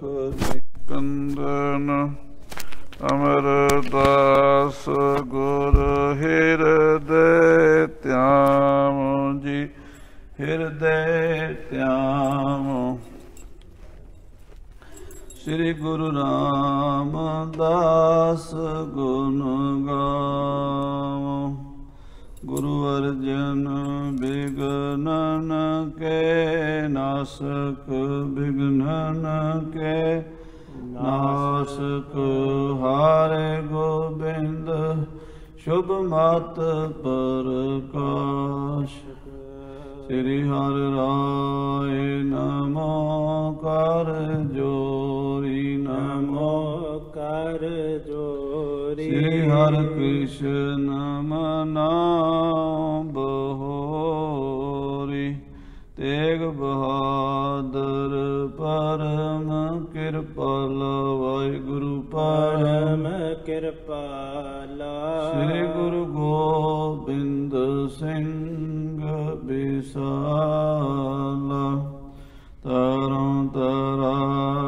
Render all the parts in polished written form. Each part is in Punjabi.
कंदन अमरदास गुर हृदय त्याम जी हृदय त्याम। श्री गुरु रामदास गुण गावो। गुरु अर्जन विघ्नन के नासक विघ्नन के नासक हारे गोबिंद शुभ मत प्रकाश। श्री हर राय नमो कर जोरी नमो कर जोरी। श्री हर कृष्ण नाम बहोरी। तेग बहादुर परम कृपाला वाहिगुरु परम कृपाला। श्री गुरु गोबिंद सिंह विशाला। तरं तरा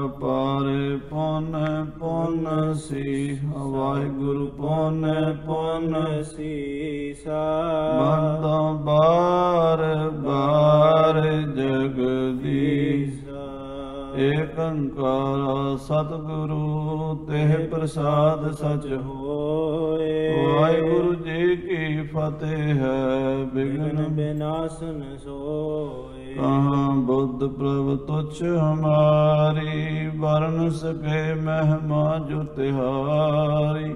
पारे पुन पुन सीह वाहिगुरु पुन पुन सीसा। बंदो बार बार जगदीश एक ओंकार सतगुरु तेह प्रसाद सच होए। वाहिगुरु जी की फतेह है विघ्न विनाशन सोए। कहाँ बुद्ध प्रभु तुच्छ हमारी वर्ण सके महिमा जो तिहारी।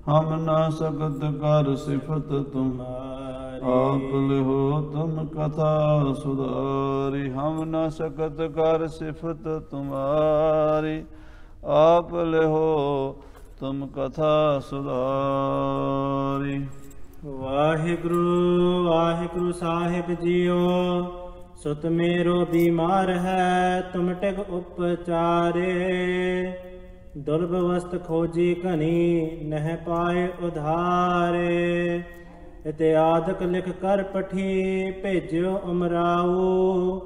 हम ना सकत कर सिफत तुम्हारी आप लिहो तुम कथा सुधारी। हम ना सकत कर सिफत तुम्हारी आप लिहो तुम कथा सुधारी। वाहिगुरु वाहिगुरु साहिब जियो। सुत मेरो बीमार है तुम टिक उपचारे। दुर्भ वस्त खोजी कनी नह पाए उधारे। इत्यादक लिख कर पठी भेजो उमराऊ।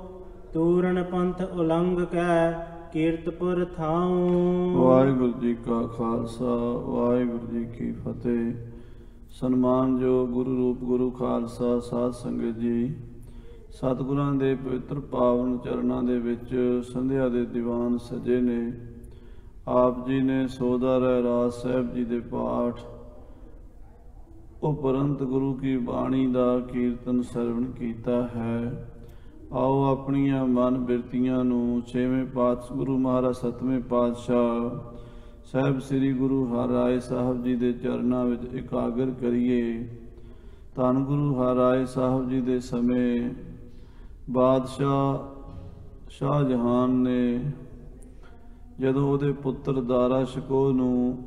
तूरण पंथ उलंघ कै कीरतपुर थाऊं। वाहिगुरु जी का खालसा वाहिगुरु जी की फतेह। सन्मान जो गुरु रूप गुरु खालसा साध संगत जी। सतगुਰਾਂ ਦੇ ਪਵਿੱਤਰ ਪਾਵਨ ਚਰਨਾਂ ਦੇ ਵਿੱਚ ਸੰਧਿਆ ਦੇ ਦੀਵਾਨ ਸਜੇ ਨੇ। ਆਪ ਜੀ ਨੇ ਸੋਦਾ ਰਹਿਰਾਸ ਸਾਹਿਬ ਜੀ ਦੇ ਪਾਠ ਉਪਰੰਤ ਗੁਰੂ ਕੀ ਬਾਣੀ ਦਾ ਕੀਰਤਨ ਸਰਵਣ ਕੀਤਾ ਹੈ। ਆਓ ਆਪਣੀਆਂ ਮਨ ਬਿਰਤੀਆਂ ਨੂੰ ਛੇਵੇਂ ਪਾਤਸ਼ਾਹ ਗੁਰੂ ਮਹਾਰਾਜ ਸਤਵੇਂ ਪਾਤਸ਼ਾਹ ਸਾਹਿਬ ਸ੍ਰੀ ਗੁਰੂ ਹਰਿਰਾਏ ਸਾਹਿਬ ਜੀ ਦੇ ਚਰਨਾਂ ਵਿੱਚ ਇਕਾਗਰ ਕਰੀਏ। ਧੰਨ ਗੁਰੂ ਹਰਿਰਾਏ ਸਾਹਿਬ ਜੀ ਦੇ ਸਮੇਂ ਬਾਦਸ਼ਾਹ ਸ਼ਾਹਜਹਾਨ ਨੇ ਜਦੋਂ ਉਹਦੇ ਪੁੱਤਰ ਦਾਰਾ ਸ਼ਿਕੋਹ ਨੂੰ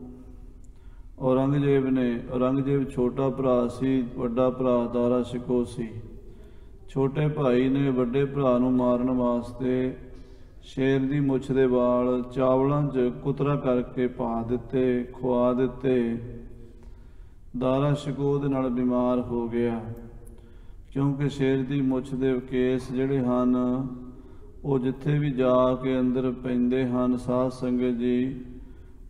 ਔਰੰਗਜ਼ੇਬ ਛੋਟਾ ਭਰਾ ਸੀ, ਵੱਡਾ ਭਰਾ ਦਾਰਾ ਸ਼ਿਕੋਹ ਸੀ। ਛੋਟੇ ਭਾਈ ਨੇ ਵੱਡੇ ਭਰਾ ਨੂੰ ਮਾਰਨ ਵਾਸਤੇ ਸ਼ੇਰ ਦੀ ਮੁੱਛ ਦੇ ਵਾਲ ਚਾਵਲਾਂ 'ਚ ਕੁਤਰਾ ਕਰਕੇ ਪਾ ਦਿੱਤੇ, ਖਵਾ ਦਿੱਤੇ। ਦਾਰਾ ਸ਼ਿਕੋਹ ਦੇ ਨਾਲ ਬਿਮਾਰ ਹੋ ਗਿਆ ਕਿਉਂਕਿ ਸ਼ੇਰ ਦੀ ਮੁੱਛ ਦੇ ਕੇਸ ਜਿਹੜੇ ਹਨ ਉਹ ਜਿੱਥੇ ਵੀ ਜਾ ਕੇ ਅੰਦਰ ਪੈਂਦੇ ਹਨ ਸਾਧ ਸੰਗਤ ਜੀ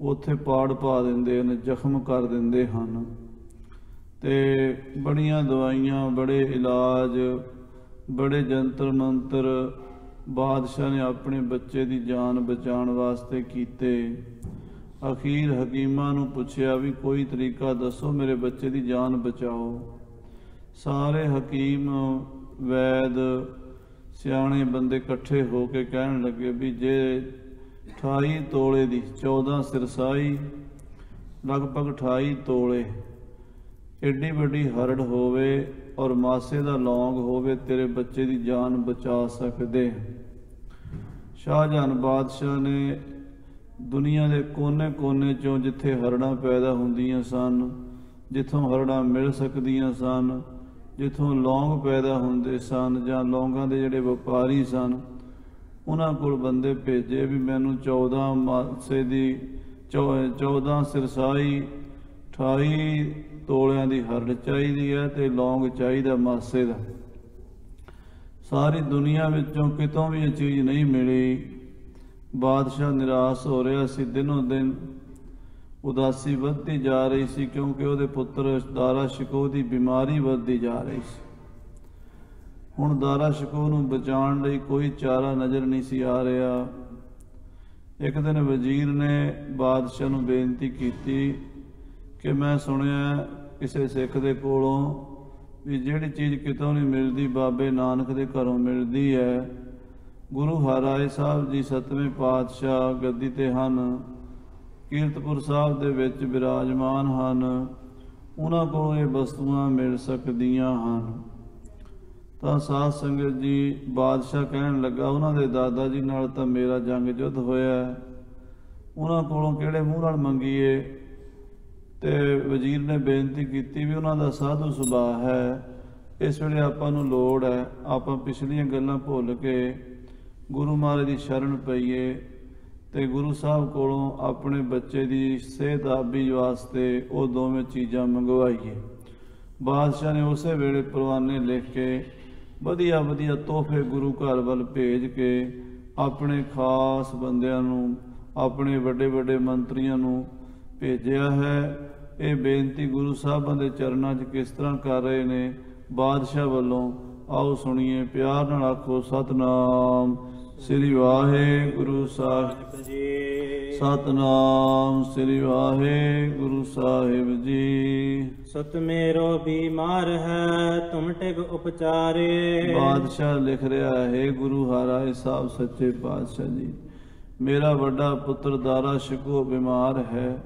ਉੱਥੇ ਪਾੜ ਪਾ ਦਿੰਦੇ ਹਨ, ਜ਼ਖਮ ਕਰ ਦਿੰਦੇ ਹਨ। ਤੇ ਬੜੀਆਂ ਦਵਾਈਆਂ, ਬੜੇ ਇਲਾਜ, ਬੜੇ ਜੰਤਰ ਮੰਤਰ ਬਾਦਸ਼ਾਹ ਨੇ ਆਪਣੇ ਬੱਚੇ ਦੀ ਜਾਨ ਬਚਾਉਣ ਵਾਸਤੇ ਕੀਤੇ। ਅਖੀਰ ਹਕੀਮਾਂ ਨੂੰ ਪੁੱਛਿਆ ਵੀ ਕੋਈ ਤਰੀਕਾ ਦੱਸੋ ਮੇਰੇ ਬੱਚੇ ਦੀ ਜਾਨ ਬਚਾਓ। ਸਾਰੇ ਹਕੀਮ ਵੈਦ ਸਿਆਣੇ ਬੰਦੇ ਇਕੱਠੇ ਹੋ ਕੇ ਕਹਿਣ ਲੱਗੇ ਵੀ ਜੇ 28 ਤੋਲੇ ਦੀ 14 ਸਿਰਸਾਈ ਲਗਭਗ 28 ਤੋਲੇ ਏਡੀ ਵੱਡੀ ਹਰੜ ਹੋਵੇ ਔਰ ਮਾਸੇ ਦਾ ਲੌਂਗ ਹੋਵੇ ਤੇਰੇ ਬੱਚੇ ਦੀ ਜਾਨ ਬਚਾ ਸਕਦੇ। ਸ਼ਾਹਜਹਾਨ ਬਾਦਸ਼ਾਹ ਨੇ ਦੁਨੀਆ ਦੇ ਕੋਨੇ-ਕੋਨੇ 'ਚੋਂ ਜਿੱਥੇ ਹਰੜਾਂ ਪੈਦਾ ਹੁੰਦੀਆਂ ਸਨ, ਜਿੱਥੋਂ ਹਰੜਾਂ ਮਿਲ ਸਕਦੀਆਂ ਸਨ, ਜਿੱਥੋਂ ਲੌਂਗ ਪੈਦਾ ਹੁੰਦੇ ਸਨ ਜਾਂ ਲੌਂਗਾਂ ਦੇ ਜਿਹੜੇ ਵਪਾਰੀ ਸਨ ਉਹਨਾਂ ਕੋਲ ਬੰਦੇ ਭੇਜੇ ਵੀ ਮੈਨੂੰ 14 ਮਾਸੇ ਦੀ 14 ਸਿਰਸਾਈ 28 ਤੋਲਿਆਂ ਦੀ ਹਰੜ ਚਾਹੀਦੀ ਹੈ ਤੇ ਲੌਂਗ ਚਾਹੀਦਾ ਮਾਸੇ ਦਾ। ਸਾਰੀ ਦੁਨੀਆ ਵਿੱਚੋਂ ਕਿਤੋਂ ਵੀ ਇਹ ਚੀਜ਼ ਨਹੀਂ ਮਿਲੀ। ਬਾਦਸ਼ਾਹ ਨਿਰਾਸ਼ ਹੋ ਰਿਹਾ ਸੀ। ਦਿਨੋਂ ਦਿਨ ਉਦਾਸੀ ਵੱਧਦੀ ਜਾ ਰਹੀ ਸੀ, ਕਿਉਂਕਿ ਉਹਦੇ ਪੁੱਤਰ ਦਾਰਾ ਸ਼ਿਕੋਹ ਦੀ ਬਿਮਾਰੀ ਵੱਧਦੀ ਜਾ ਰਹੀ ਸੀ। ਹੁਣ ਦਾਰਾ ਸ਼ਿਕੋਹ ਨੂੰ ਬਚਾਉਣ ਲਈ ਕੋਈ ਚਾਰਾ ਨਜ਼ਰ ਨਹੀਂ ਸੀ ਆ ਰਿਹਾ। ਇੱਕ ਦਿਨ ਵਜ਼ੀਰ ਨੇ ਬਾਦਸ਼ਾਹ ਨੂੰ ਬੇਨਤੀ ਕੀਤੀ ਕਿ ਮੈਂ ਸੁਣਿਆ ਕਿਸੇ ਸਿੱਖ ਦੇ ਕੋਲੋਂ ਵੀ ਜਿਹੜੀ ਚੀਜ਼ ਕਿਤੋਂ ਨਹੀਂ ਮਿਲਦੀ ਬਾਬੇ ਨਾਨਕ ਦੇ ਘਰੋਂ ਮਿਲਦੀ ਹੈ। ਗੁਰੂ ਹਰਿਰਾਏ ਸਾਹਿਬ ਜੀ 7ਵੇਂ ਪਾਤਸ਼ਾਹ ਗੱਦੀ ਤੇ ਹਨ, ਕੀਰਤਪੁਰ ਸਾਹਿਬ ਦੇ ਵਿੱਚ ਬਿਰਾਜਮਾਨ ਹਨ, ਉਹਨਾਂ ਕੋਲੋਂ ਇਹ ਵਸਤੂਆਂ ਮਿਲ ਸਕਦੀਆਂ ਹਨ। ਤਾਂ ਸਾਧ ਸੰਗਤ ਜੀ, ਬਾਦਸ਼ਾਹ ਕਹਿਣ ਲੱਗਾ ਉਹਨਾਂ ਦੇ ਦਾਦਾ ਜੀ ਨਾਲ ਤਾਂ ਮੇਰਾ ਜੰਗ ਯੁੱਧ ਹੋਇਆ, ਉਹਨਾਂ ਕੋਲੋਂ ਕਿਹੜੇ ਮੂੰਹ ਨਾਲ ਮੰਗੀਏ। ਤੇ ਵਜ਼ੀਰ ਨੇ ਬੇਨਤੀ ਕੀਤੀ ਵੀ ਉਹਨਾਂ ਦਾ ਸਾਧੂ ਸੁਭਾਅ ਹੈ, ਇਸ ਵੇਲੇ ਆਪਾਂ ਨੂੰ ਲੋੜ ਹੈ ਆਪਾਂ ਪਿਛਲੀਆਂ ਗੱਲਾਂ ਭੁੱਲ ਕੇ ਗੁਰੂ ਮਹਾਰਾਜ ਦੀ ਸ਼ਰਨ ਪਈਏ ਤੇ ਗੁਰੂ ਸਾਹਿਬ ਕੋਲੋਂ ਆਪਣੇ ਬੱਚੇ ਦੀ ਸਿਹਤਾਬੀ ਵਾਸਤੇ ਉਹ ਦੋਵੇਂ ਚੀਜ਼ਾਂ ਮੰਗਵਾਈਏ। ਬਾਦਸ਼ਾਹ ਨੇ ਉਸੇ ਵੇਲੇ ਪਰਵਾਨੇ ਲਿਖ ਕੇ ਵਧੀਆ ਵਧੀਆ ਤੋਹਫੇ ਗੁਰੂ ਘਰ ਵੱਲ ਭੇਜ ਕੇ ਆਪਣੇ ਖਾਸ ਬੰਦਿਆਂ ਨੂੰ, ਆਪਣੇ ਵੱਡੇ ਵੱਡੇ ਮੰਤਰੀਆਂ ਨੂੰ ਭੇਜਿਆ ਹੈ। ਇਹ ਬੇਨਤੀ ਗੁਰੂ ਸਾਹਿਬਾਂ ਦੇ ਚਰਨਾਂ 'ਚ ਕਿਸ ਤਰ੍ਹਾਂ ਕਰ ਰਹੇ ਨੇ ਬਾਦਸ਼ਾਹ ਵੱਲੋਂ, ਆਓ ਸੁਣੀਏ। ਪਿਆਰ ਨਾਲ ਆਖੋ ਸਤਿਨਾਮ ਸ੍ਰੀ ਵਾਹਿਗੁਰੂ ਸਾਹਿਬ ਜੀ। ਸਤਿਨਾਮ ਸ੍ਰੀ ਵਾਹਿਗੁਰੂ ਸਾਹਿਬ ਜੀ। ਸੁਤ ਮੇਰੋ ਬੀਮਾਰ ਹੈ ਤੁਮ ਟਿਕ ਉਪਚਾਰੇ। ਬਾਦਸ਼ਾਹ ਲਿਖ ਰਿਹਾ ਹੈ, ਗੁਰੂ ਹਰਿਰਾਏ ਸਾਹਿਬ ਸੱਚੇ ਪਾਤਸ਼ਾਹ ਜੀ, ਮੇਰਾ ਵੱਡਾ ਪੁੱਤਰ ਦਾਰਾ ਸ਼ਿਕੋਹ ਬਿਮਾਰ ਹੈ